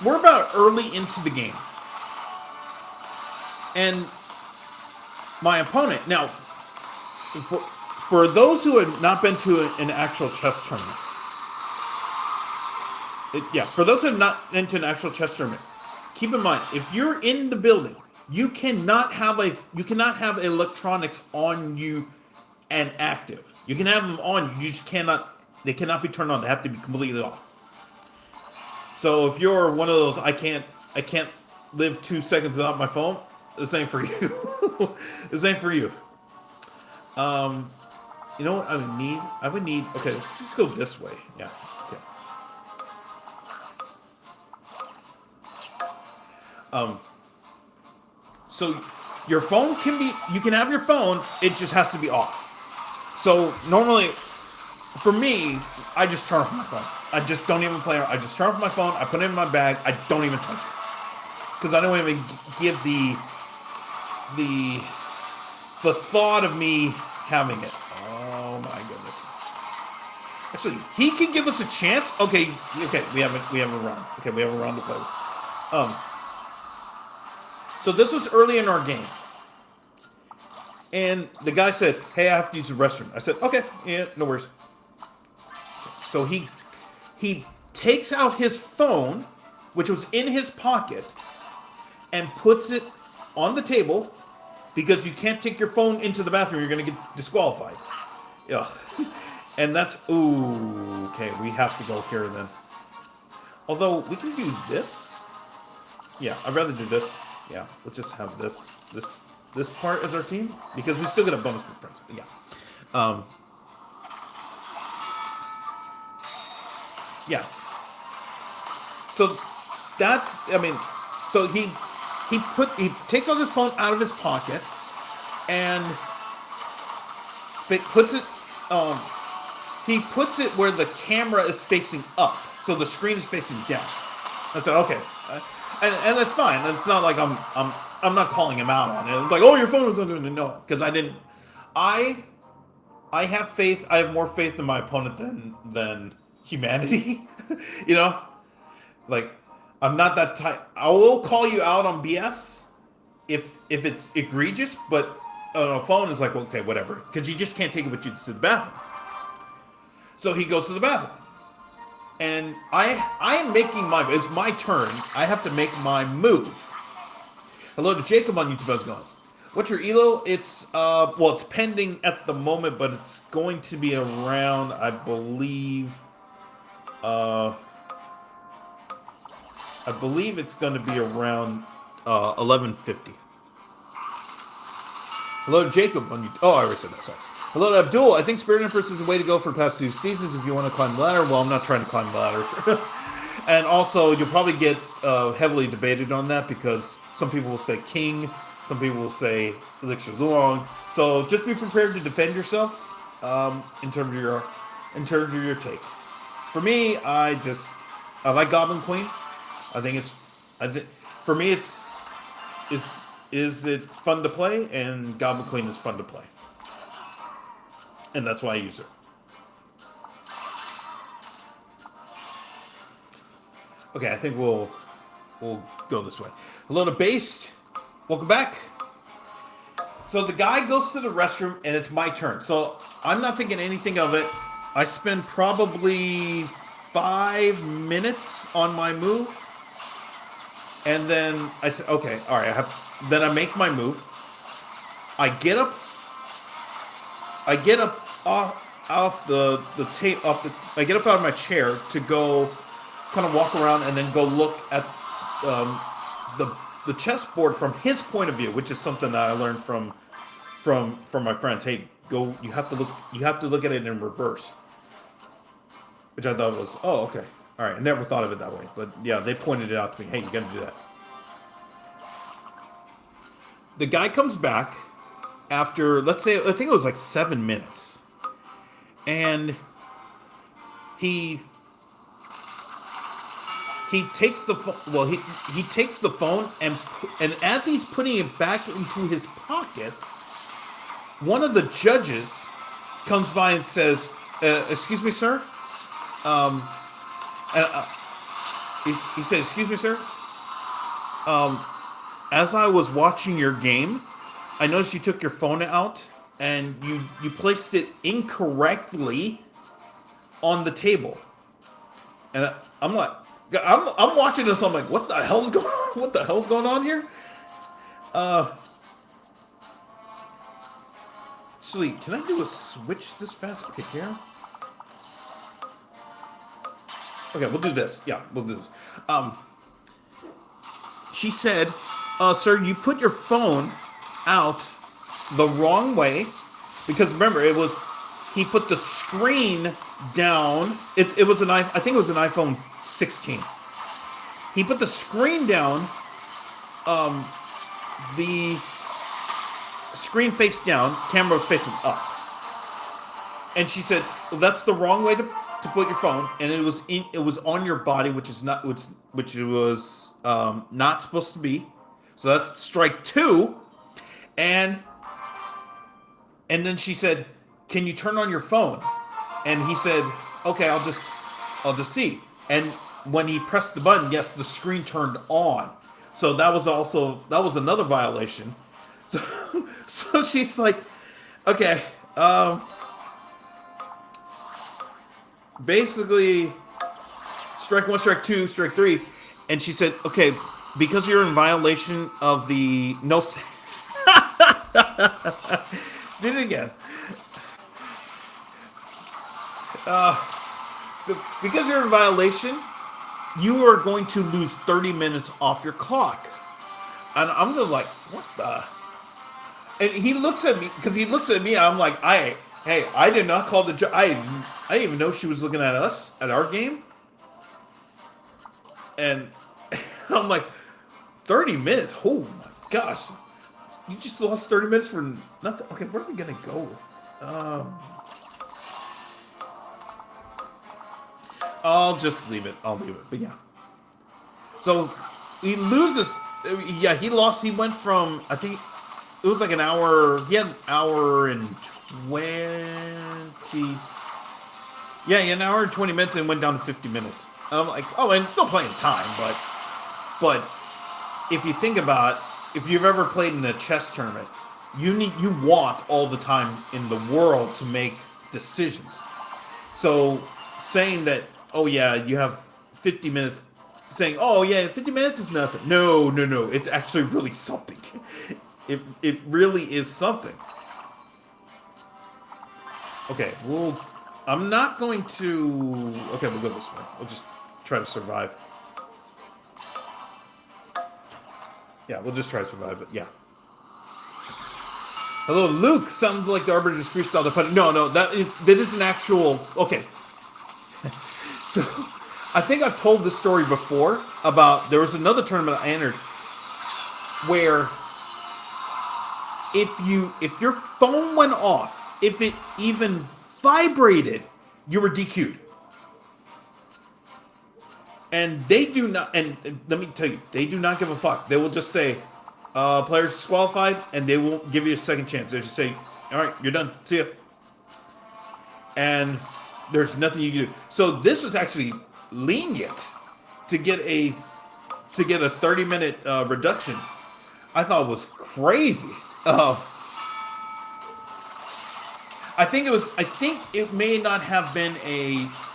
we're about early into the game. And my opponent, now, For those who have not been to an actual chess tournament, for those who have not been to an actual chess tournament, keep in mind if you're in the building, you cannot have electronics on you and active. You can have them on, you just cannot. They cannot be turned on. They have to be completely off. So if you're one of those, I can't live 2 seconds without my phone. This ain't for you. This ain't for you. You know what I would need? I would need. Okay, let's just go this way. Yeah. Okay. So your phone can be. You can have your phone. It just has to be off. So normally, for me, I just turn off my phone. I just don't even play. I just turn off my phone. I put it in my bag. I don't even touch it because I don't even give the thought of me having it. Oh my goodness! Actually, he can give us a chance. Okay. We have a round. Okay, we have a round to play with. So this was early in our game, and the guy said, "Hey, I have to use the restroom." I said, "Okay, yeah, no worries." So he takes out his phone, which was in his pocket, and puts it on the table because you can't take your phone into the bathroom. You're going to get disqualified. Yeah. And that's... Ooh, okay, we have to go here then. Although, we can do this. Yeah, I'd rather do this. Yeah, let's just have this part as our team. Because we still get a bonus for points. Yeah. Yeah. So that's, so he takes out his phone out of his pocket and puts it where the camera is facing up, so the screen is facing down. I said, okay, and that's fine. It's not like I'm not calling him out on it. It's like, oh, your phone was under the no, because I didn't. I have faith. I have more faith in my opponent than humanity. You know, like I'm not that type. I will call you out on BS if it's egregious, but on a phone is like, well, okay, whatever, because you just can't take it with you to the bathroom. So he goes to the bathroom, and I am making it's my turn. I have to make my move. Hello to Jacob on YouTube. How's it going? What's your elo? It's it's pending at the moment, but it's going to be around, I believe. I believe it's going to be around 1150. Hello to Jacob on YouTube. Oh, I already said that. Sorry. Hello to Abdul. I think Spirit Empress is the way to go for the past 2 seasons if you want to climb the ladder. Well, I'm not trying to climb the ladder. And also, you'll probably get heavily debated on that because some people will say king, some people will say elixir luong. So just be prepared to defend yourself in terms of your take. For me, I like Goblin Queen. For me, is it fun to play, and Goblin Queen is fun to play, and that's why I use it. Okay, I think we'll go this way. Hello to Based. Welcome back. So the guy goes to the restroom, and it's my turn. So I'm not thinking anything of it. I spend probably 5 minutes on my move. And then I said, okay, all right. Then I make my move. I get up off the tape I get up out of my chair to go kind of walk around and then go look at the chessboard from his point of view, which is something that I learned from my friends. Hey, you have to look at it in reverse. Which I thought was, oh, okay. All right, I never thought of it that way. But yeah, they pointed it out to me. Hey, you got to do that. The guy comes back after, let's say, I think it was like 7 minutes. And he takes the phone. Well, he takes the phone, and as he's putting it back into his pocket, one of the judges comes by and says, excuse me, sir? He said, excuse me, sir? As I was watching your game, I noticed you took your phone out and you placed it incorrectly on the table. And I'm like, I'm watching this. I'm like, what the hell's going on? What the hell's going on here? Actually, can I do a switch this fast? Okay, here. Okay, we'll do this. Yeah, we'll do this. She said, sir, you put your phone out the wrong way, because remember, he put the screen down. It was I think it was an iPhone 16. He put the screen down, the screen face down, camera was facing up. And she said, well, that's the wrong way to put your phone, and it was on your body, which it was not supposed to be. So that's strike 2. And then she said, can you turn on your phone? And he said, okay, I'll just see. And when he pressed the button, yes, the screen turned on. So that was another violation. So she's like, okay, basically strike 1, strike 2, strike 3. And she said, okay, because you're in violation of the no. Did it again. So because you're in violation, you are going to lose 30 minutes off your clock. And I'm just like, what the? And he looks at me, because he looks at me, I'm like, hey, I did not call the I didn't even know she was looking at us, at our game. And I'm like, 30 minutes? Oh my gosh. You just lost 30 minutes for nothing. Okay, where are we going to go with? I'll just leave it. I'll leave it. But yeah. So he loses. Yeah, he lost. He went from, I think it was like an hour. He had an hour and 20. Yeah, an hour and 20 minutes and went down to 50 minutes. I'm like, oh, and it's still playing time, but if you think about it, if you've ever played in a chess tournament, you want all the time in the world to make decisions. So saying that, oh yeah, you have 50 minutes, saying, oh yeah, 50 minutes is nothing. No, it's actually really something. It really is something. Okay, I'm not going to. Okay, we'll go this way. We'll just try to survive. Yeah, we'll just try to survive, but yeah. Hello, Luke. Sounds like the Arbiter just freestyled the punch. No, that is an actual. Okay. So, I think I've told this story before about there was another tournament I entered where if your phone went off, if it even vibrated, you were DQ'd. And they do not, and let me tell you, they do not give a fuck. They will just say, players disqualified, and they won't give you a second chance. They just say, all right, you're done. See ya. And there's nothing you can do. So this was actually lenient to get a 30-minute reduction. I thought it was crazy. I think it may not have been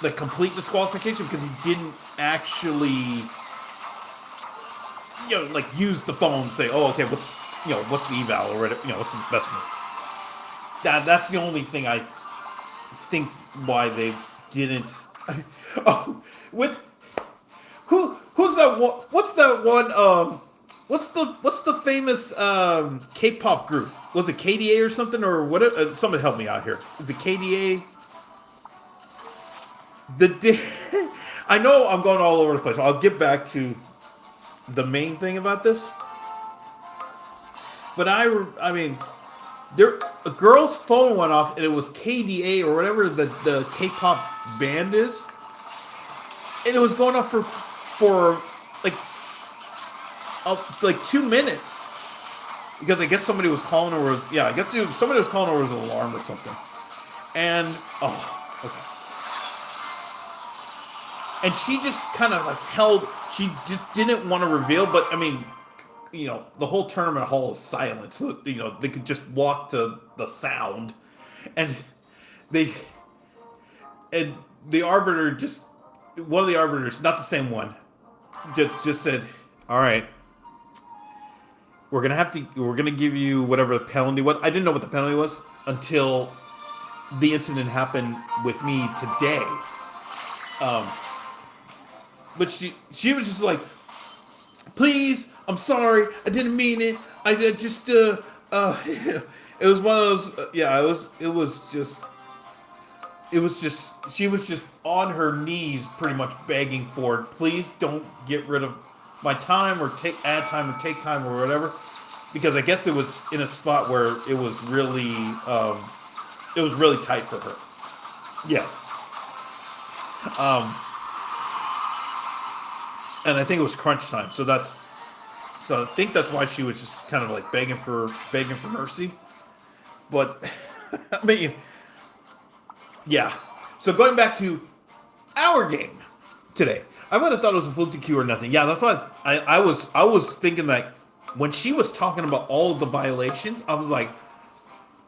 the complete disqualification because he didn't actually, like use the phone and say, oh, okay, what's the eval or whatever, what's the best move. That's the only thing I think why they didn't. Oh, with who's that one? What's that one? What's the famous K-pop group? Was it KDA or something or what? Somebody help me out here. Is it KDA? I know I'm going all over the place. I'll get back to the main thing about this. But I mean, a girl's phone went off and it was KDA or whatever the K-pop band is, and it was going off for like 2 minutes because I guess somebody was calling her. Somebody was calling her as an alarm or something. And okay. And she just kind of like held. She just didn't want to reveal, but I mean, the whole tournament hall is silent, so they could just walk to the sound, and they and the arbiter just one of the arbiters, not the same one, just said, "All right, we're gonna give you whatever the penalty was." I didn't know what the penalty was until the incident happened with me today. But she was just like, "Please, I'm sorry, I didn't mean it. I just it was one of those it was just she was just on her knees pretty much begging for, please don't get rid of my time or add time or take time or whatever, because I guess it was in a spot where it was really tight for her. Yes. And I think it was crunch time, so I think that's why she was just kind of like begging for mercy. But I mean, yeah. So going back to our game today, I would have thought it was a fluke to Q or nothing. Yeah, that's why I was thinking that when she was talking about all of the violations, I was like,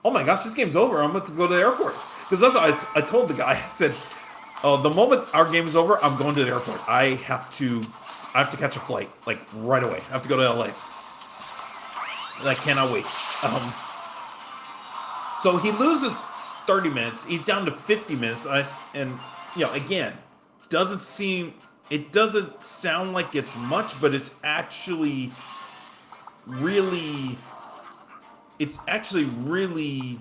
oh my gosh, this game's over. I'm about to go to the airport, because that's what I told the guy. I said, the moment our game is over, I'm going to the airport. I have to catch a flight like right away. I have to go to LA. And I cannot wait. So he loses 30 minutes. He's down to 50 minutes. And again, it doesn't sound like it's much, but it's actually really it's actually really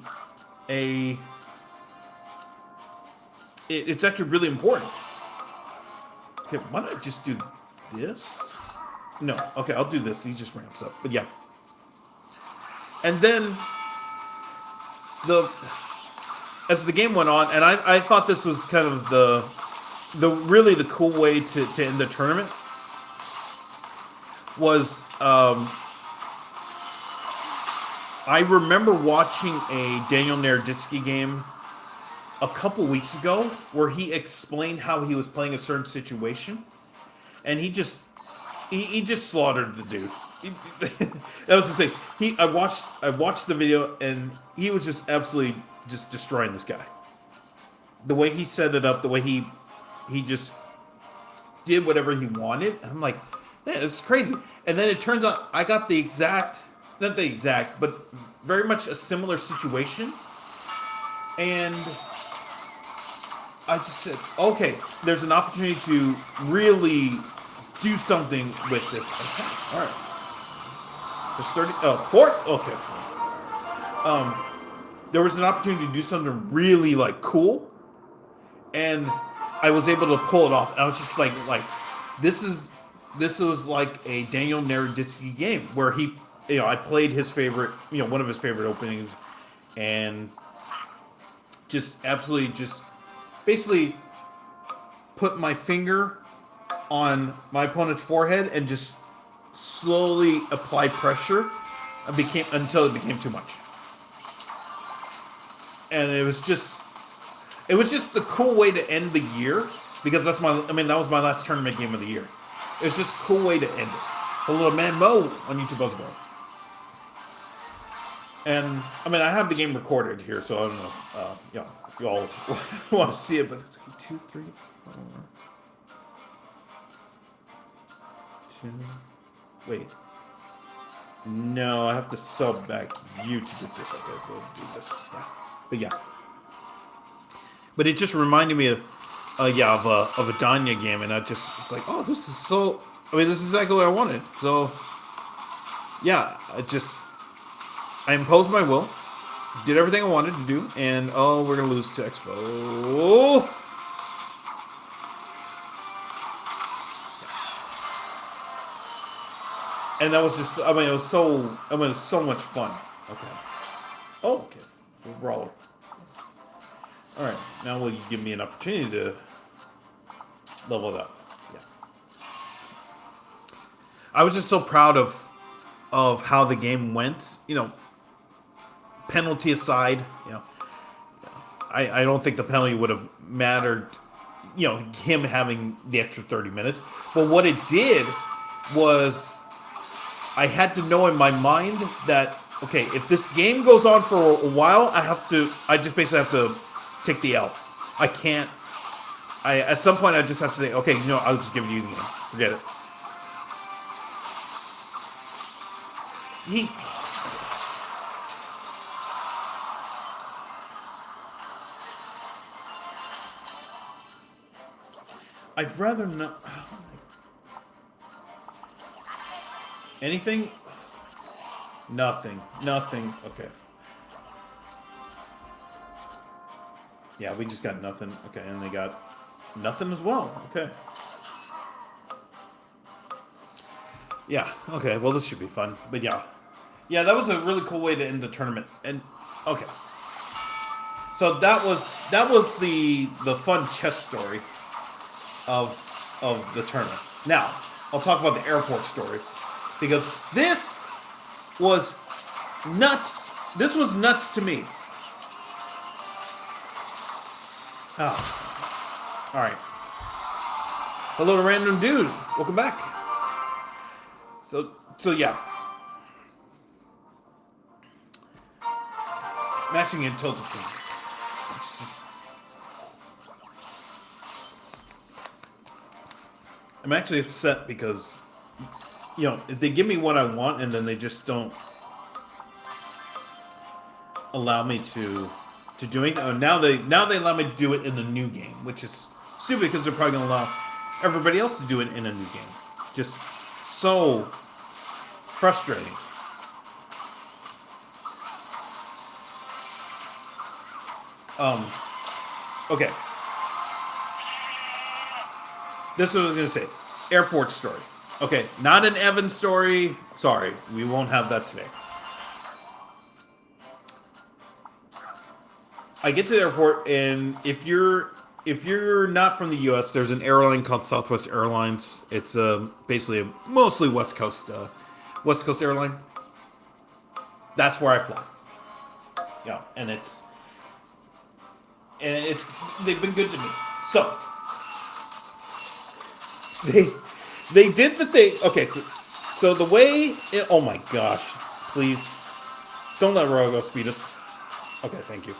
important. Okay, why don't I just do this? No, okay, I'll do this. He just ramps up, but yeah. And then as the game went on, and I thought this was kind of the cool way to end the tournament was I remember watching a Daniel Naroditsky game a couple weeks ago where he explained how he was playing a certain situation, and he just slaughtered the dude. That was the thing. I watched the video, and he was just absolutely just destroying this guy. The way he set it up, the way he just did whatever he wanted. And I'm like, man, this is crazy. And then it turns out I got not the exact, but very much a similar situation. And I just said, okay, there's an opportunity to really do something with this. Okay, all right. There's 30. Oh, fourth? Okay. There was an opportunity to do something really like cool, and I was able to pull it off. And I was just like this was like a Daniel Naroditsky game where I played his favorite, one of his favorite openings, and just absolutely just basically put my finger on my opponent's forehead and just slowly apply pressure until it became too much. And it was just the cool way to end the year, because that was my last tournament game of the year. It was just a cool way to end it. A little man Mo on YouTube as well. And I have the game recorded here, so I don't know if you all want to see it, but it's 2, 3, 4, 2. Wait. No, I have to sub back view to get this. Okay, so I'll do this. Yeah. But yeah. But it just reminded me of a Danya game, and it's like, oh, this is so. This is exactly what I wanted. So yeah, I imposed my will, did everything I wanted to do, and we're gonna lose to Expo. And that was just, it was so much fun. Okay. Oh, okay. For Brawler. All right. Now will you give me an opportunity to level it up? Yeah. I was just so proud of how the game went. Penalty aside, I don't think the penalty would have mattered, him having the extra 30 minutes. But what it did was I had to know in my mind that, okay, if this game goes on for a while, I just basically have to take the L. I can't, at some point I just have to say, okay, I'll just give you the game. Forget it. He, I'd rather not. Anything? Nothing. Nothing. Okay. Yeah, we just got nothing. Okay, and they got nothing as well. Okay. Yeah, okay, well, this should be fun. But yeah. Yeah, that was a really cool way to end the tournament. And, okay. So that was the fun chess story of the tournament. Now, I'll talk about the airport story. Because this was nuts. This was nuts to me. Oh. Alright. Hello to random dude. Welcome back. So yeah. Matching and tilted. I'm actually upset because, if they give me what I want and then they just don't allow me to do it. Now they allow me to do it in the new game, which is stupid because they're probably going to allow everybody else to do it in a new game. Just so frustrating. Okay. This is what I was going to say. Airport story. Okay, not an Evan story. Sorry, we won't have that today. I get to the airport, and if you're not from the U.S., there's an airline called Southwest Airlines. It's basically a mostly West Coast airline. That's where I fly. Yeah, and it's they've been good to me. So they did the thing. Okay, so the way oh my gosh, please don't let Rogo speed us. Okay, thank you.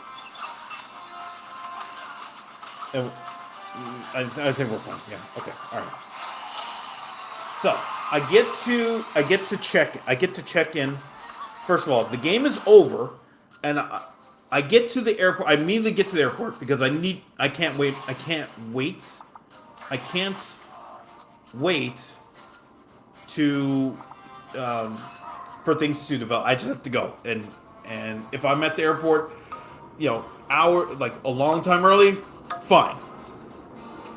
And I think we're fine. Yeah. Okay. All right. So I get to check in. First of all, the game is over, and I get to the airport. I immediately get to the airport because I can't wait. I can't wait to for things to develop. I just have to go, and if I'm at the airport, a long time early, fine.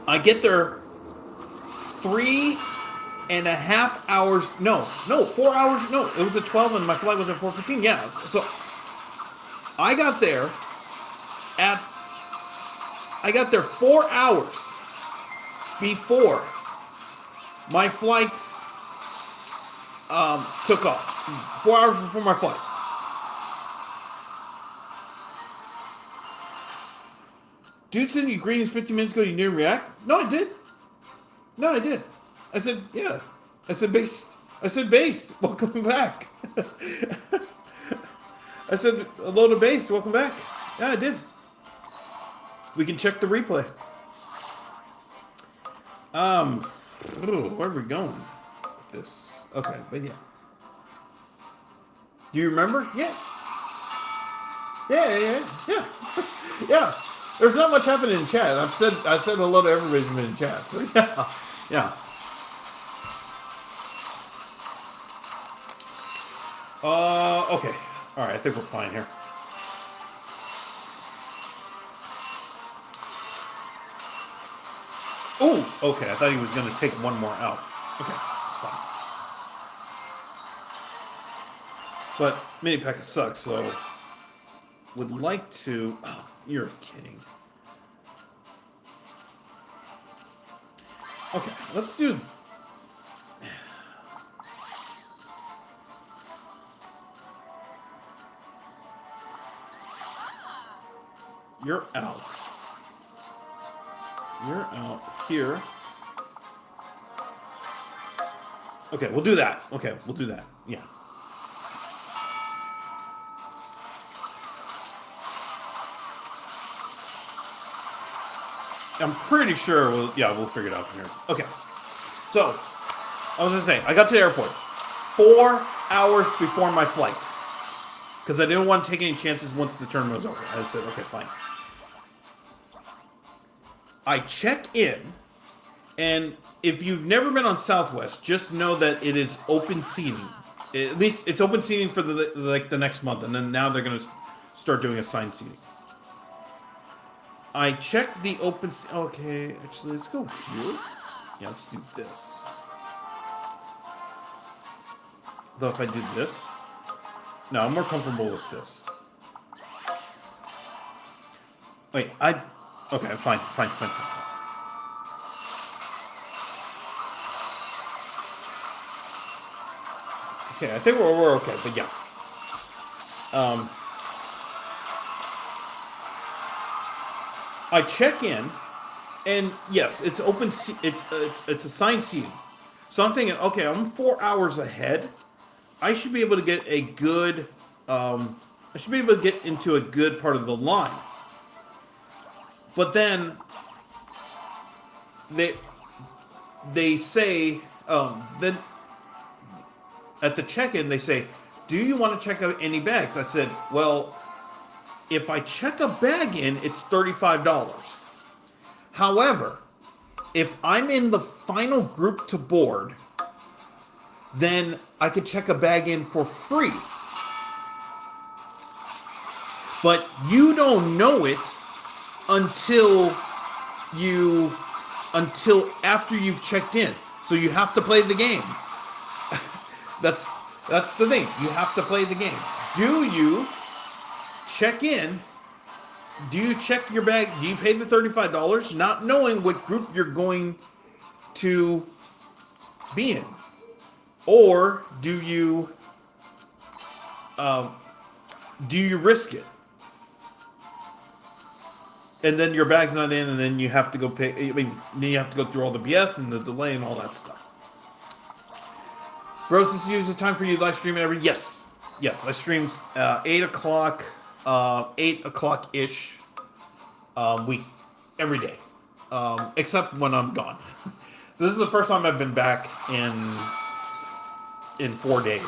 I get there 3.5 hours. No, 4 hours. No, it was at 12, and my flight was at 4:15. Yeah, so I got there 4 hours before my flight took off. 4 hours before my flight. Dude sent you greetings 15 minutes ago. You didn't react? No, I did. I said, yeah. I said, based. Welcome back. I said, hello to based. Welcome back. Yeah, I did. We can check the replay. Where are we going with this? Okay, but yeah. Do you remember? Yeah. Yeah. Yeah. There's not much happening in chat. I said hello to everybody's been in chat. So yeah. Okay. All right. I think we're fine here. Oh, okay. I thought he was going to take one more out. Okay, it's fine. But mini packet sucks, so would like to. Oh, you're kidding. Okay, let's do. You're out. You're out here. Okay, we'll do that. Okay, we'll do that. Yeah. I'm pretty sure we'll figure it out from here. Okay. So, I was just saying, I got to the airport 4 hours before my flight. Because I didn't want to take any chances once the tournament was over. I said, okay, fine. I check in, and if you've never been on Southwest, just know that it is open seating. At least it's open seating for the next month, and then now they're going to start doing assigned seating. I checked the open. Okay, actually, let's go here. Yeah, let's do this. Though if I do this, no, I'm more comfortable with this. Wait, okay, fine. Okay, I think we're okay, but yeah. I check in, and yes, it's open. It's assigned seating. So I'm thinking, okay, I'm 4 hours ahead. I should be able to get a good. I should be able to get into a good part of the line. But then they say then at the check-in they say, "Do you want to check out any bags?" I said, "Well, if I check a bag in, it's $35. However, if I'm in the final group to board, then I could check a bag in for free. But you don't know it until after you've checked in. So you have to play the game. That's the thing. You have to play the game. Do you check in? Do you check your bag? Do you pay the $35 not knowing what group you're going to be in? Or do you risk it? And then your bag's not in, and then you have to go pay. I mean, then you have to go through all the BS and the delay and all that stuff. Bros, this is the time for you to live stream every. Yes, I stream 8 o'clock, 8 o'clock ish, week every day, except when I'm gone. So this is the first time I've been back in 4 days.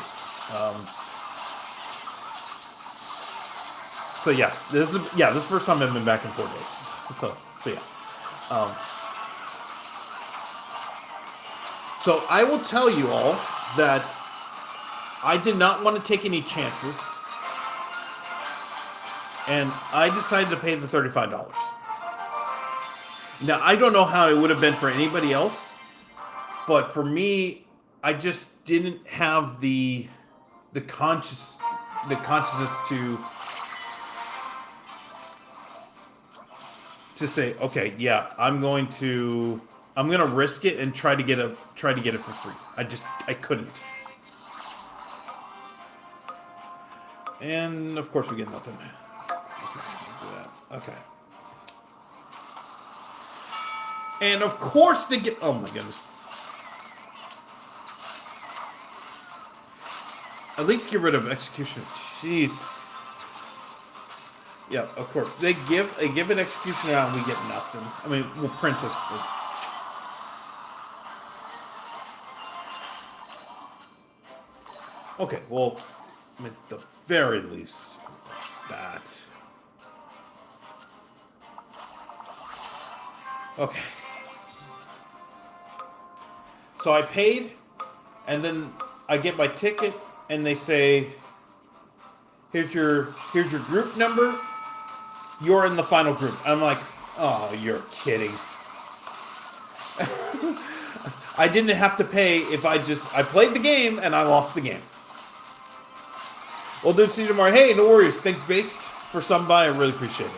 So yeah, this is the first time I've been back in 4 days. So yeah. So I will tell you all that I did not want to take any chances, and I decided to pay the $35. Now I don't know how it would have been for anybody else, but for me, I just didn't have the consciousness to say, okay, yeah, I'm gonna risk it and try to get it for free. I couldn't. And of course we get nothing. Okay. And of course they get. Oh my goodness. At least get rid of execution. Jeez. Yeah, of course. They give an executioner out and we get nothing. I mean, well, Princess. Okay, well, at the very least, that. Okay. So I paid, and then I get my ticket, and they say, here's your group number. You're in the final group. I'm like, oh, you're kidding. I didn't have to pay if I played the game and I lost the game. Well, dude, see you tomorrow. Hey, no worries. Thanks, Based, for stopping by. I really appreciate it.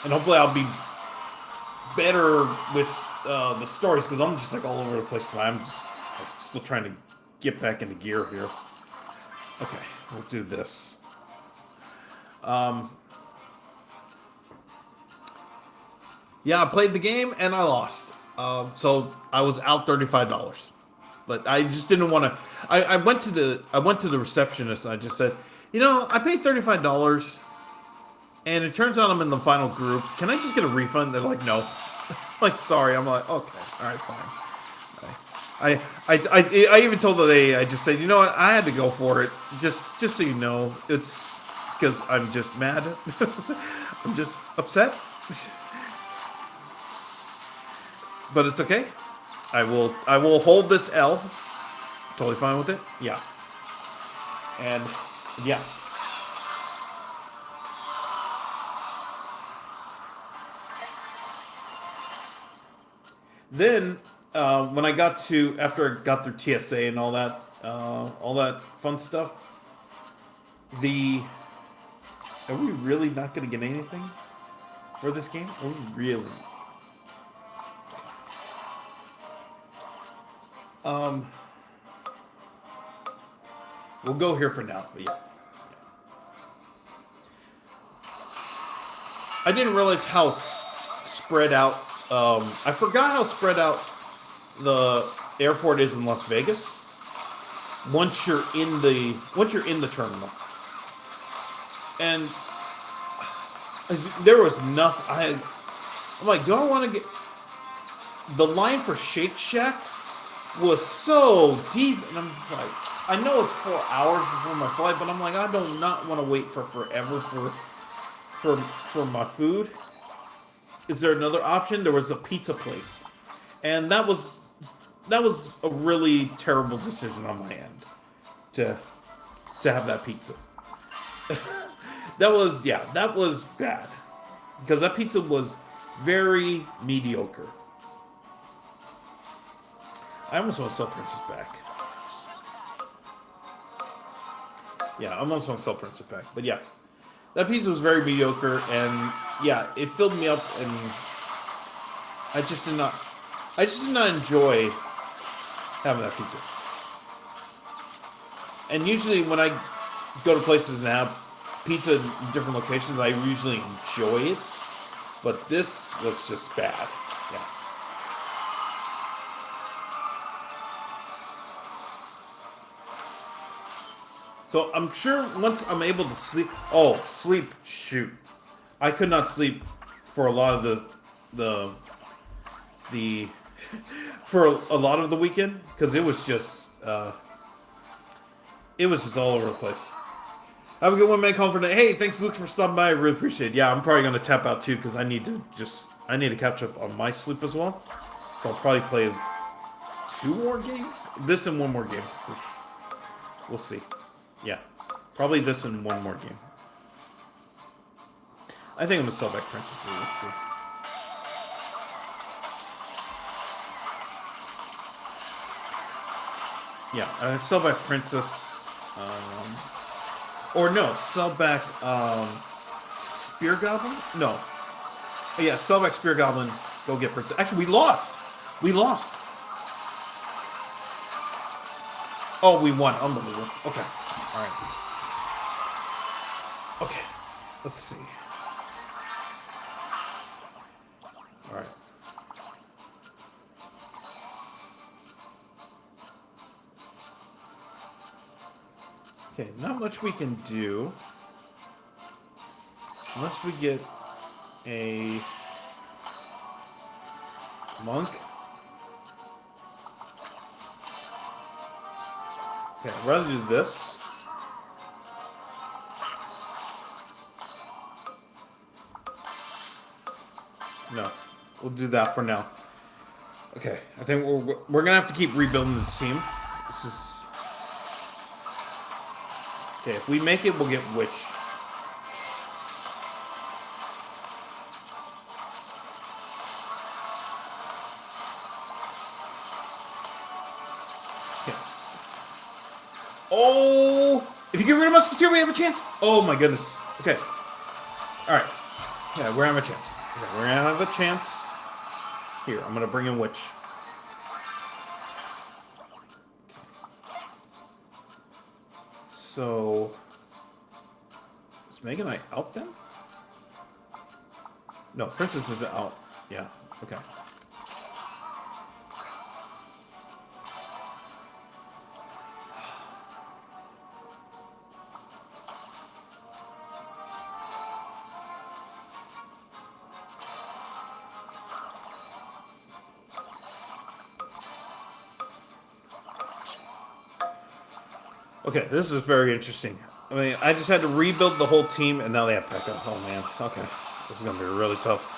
And hopefully I'll be better with the stories, because I'm just like all over the place tonight. I'm just still trying to get back into gear here. Okay, we'll do this. Yeah, I played the game and I lost. So I was out $35. But I just didn't want to. I went to the receptionist and I just said, I paid $35, and it turns out I'm in the final group. Can I just get a refund? They're like, no. Like, sorry. I'm like, okay, all right, fine. I even told the lady, I just said, you know what, I had to go for it. Just so you know, it's because I'm just mad. I'm just upset. But it's okay. I will hold this L. Totally fine with it. Yeah. And yeah. Then when I got to after I got through TSA and all that fun stuff, are we really not going to get anything for this game? Are we really? We'll go here for now, but yeah. I didn't realize how spread out. I forgot how spread out the airport is in Las Vegas. Once you're in the terminal, and there was nothing. I'm like, do I want to get the line for Shake Shack? Was so deep, and I'm just like, I know it's 4 hours before my flight, but I'm like, I do not want to wait for forever for my food. Is there another option? There was a pizza place, and that was a really terrible decision on my end to have that pizza. That was bad because that pizza was very mediocre. I almost want to sell Princess back. Yeah, I almost want to sell Princess back. But yeah, that pizza was very mediocre, and yeah, it filled me up, and I just did not enjoy having that pizza. And usually when I go to places and have pizza in different locations, I usually enjoy it. But this was just bad. Yeah. So I'm sure once I'm able to sleep. Oh, sleep! Shoot, I could not sleep for a lot of the for a lot of the weekend because it was just all over the place. Have a good one, man. Call for today. Hey, thanks, Luke, for stopping by. I really appreciate it. Yeah, I'm probably gonna tap out too because I need to catch up on my sleep as well. So I'll probably play 2 more games. This and 1 more game. We'll see. Yeah, probably this and 1 more game. I think I'm gonna sell back Princess. Let's see. Yeah, sell back Princess. Or no, sell back Spear Goblin. No. Yeah, sell back Spear Goblin. Go get Princess. Actually, we lost. Oh, we won. Unbelievable. Okay. All right. Okay. Let's see. All right. Okay, not much we can do unless we get a monk. Okay, I'd rather do this. No, we'll do that for now. Okay, I think we're gonna have to keep rebuilding this team. This is okay. If we make it, we'll get Witch. Okay. Oh, if you get rid of Musketeer, we have a chance. Oh my goodness. Okay. All right. Yeah, we're gonna have a chance. Okay, we're gonna have a chance. Here, I'm gonna bring in Witch. So, is Mega Knight out then? No, Princess is out. Yeah, okay. Okay, this is very interesting. I mean, I just had to rebuild the whole team, and now they have Pekka. Oh man. Okay, this is gonna be really tough.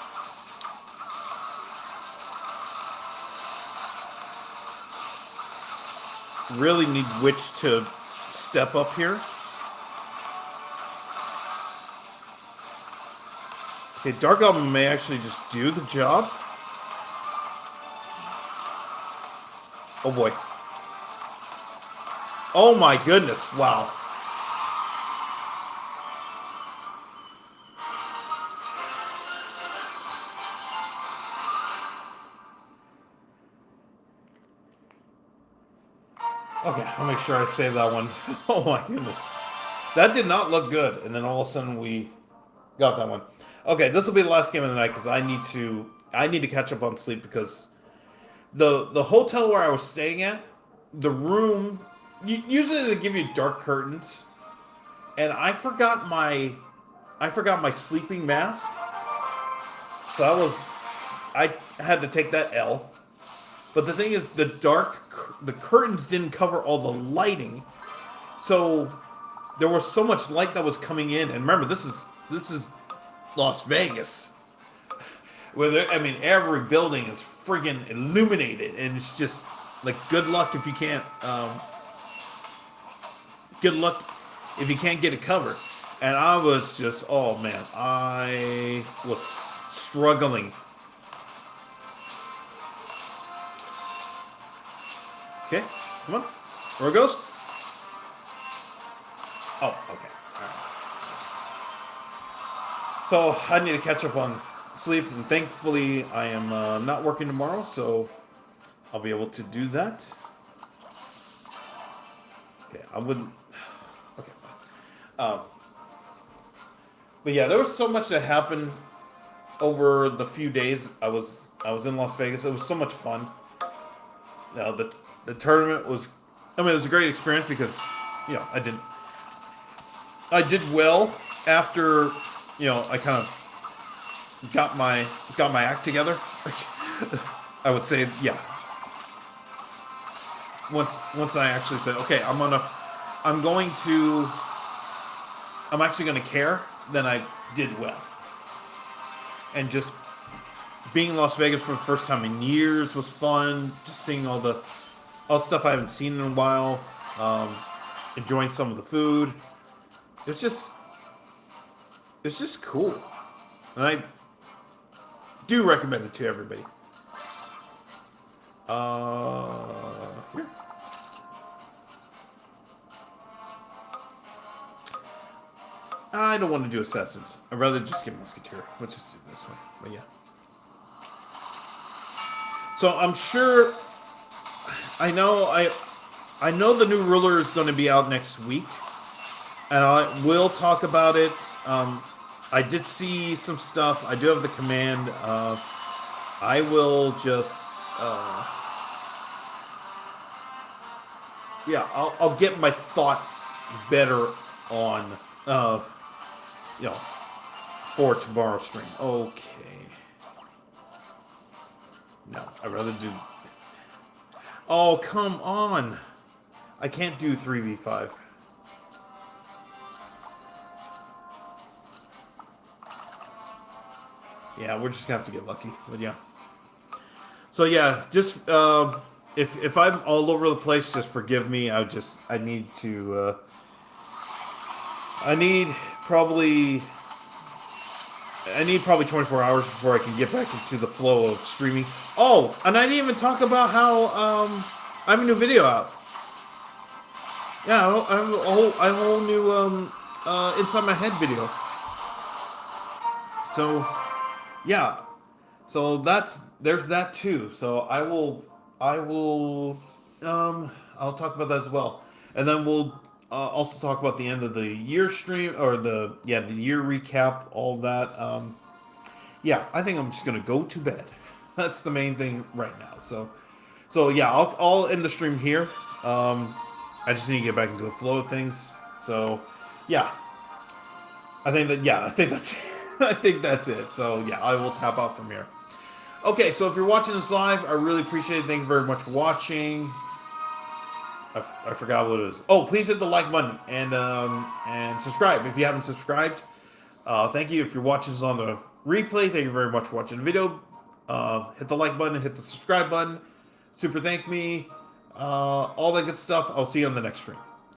Really need Witch to step up here. Okay, Dark Goblin may actually just do the job. Oh boy. Oh my goodness, wow. Okay, I'll make sure I save that one. Oh my goodness. That did not look good. And then all of a sudden we got that one. Okay, this will be the last game of the night because I need to catch up on sleep because the hotel where I was staying at, the room usually they give you dark curtains, and I forgot my sleeping mask. So I had to take that L. But the thing is, the curtains didn't cover all the lighting, so there was so much light that was coming in. And remember, this is Las Vegas, I mean, every building is friggin' illuminated, and it's just like good luck if you can't. Good luck if you can't get it covered. And I was just, oh man, I was struggling. Okay, come on. Or a ghost? Oh, okay. All right. So I need to catch up on sleep, and thankfully I am not working tomorrow, so I'll be able to do that. Okay, I wouldn't. Okay, fine. But yeah, there was so much that happened over the few days I was in Las Vegas. It was so much fun. Now the tournament was, I mean, it was a great experience because, you know, I did well after, you know, I kind of got my act together. I would say, yeah. Once I actually said, okay, I'm actually gonna care, then I did well. And just being in Las Vegas for the first time in years was fun. Just seeing all the stuff I haven't seen in a while. Enjoying some of the food. It's just cool, and I do recommend it to everybody. Here. I don't want to do assassins. I'd rather just get musketeer. Let's just do this one. But yeah. So I'm sure. I know the new ruler is going to be out next week, and I will talk about it. I did see some stuff. I do have the command. I will just. Yeah, I'll get my thoughts better on. You know, for tomorrow's stream. Okay. No, I'd rather do. Oh, come on. I can't do 3v5. Yeah, we're just gonna have to get lucky. But yeah. So yeah, just if I'm all over the place, just forgive me. I need to. I need probably 24 hours before I can get back into the flow of streaming. Oh, and I didn't even talk about how I have a new video out. Yeah, I have a whole new Inside My Head video. So, yeah. So there's that too. So I'll talk about that as well. And then we'll also talk about the end of the year stream, or the year recap, all that. Yeah, I think I'm just gonna go to bed. That's the main thing right now. So yeah, I'll end the stream here. I just need to get back into the flow of things. So yeah, I think that's I think that's it. So yeah, I will tap out from here. Okay, so if you're watching this live, I really appreciate it. Thank you very much for watching. I forgot what it is. Oh, please hit the like button and subscribe if you haven't subscribed. Thank you if you're watching this on the replay. Thank you very much for watching the video. Hit the like button, hit the subscribe button. Super thank me. All that good stuff. I'll see you on the next stream.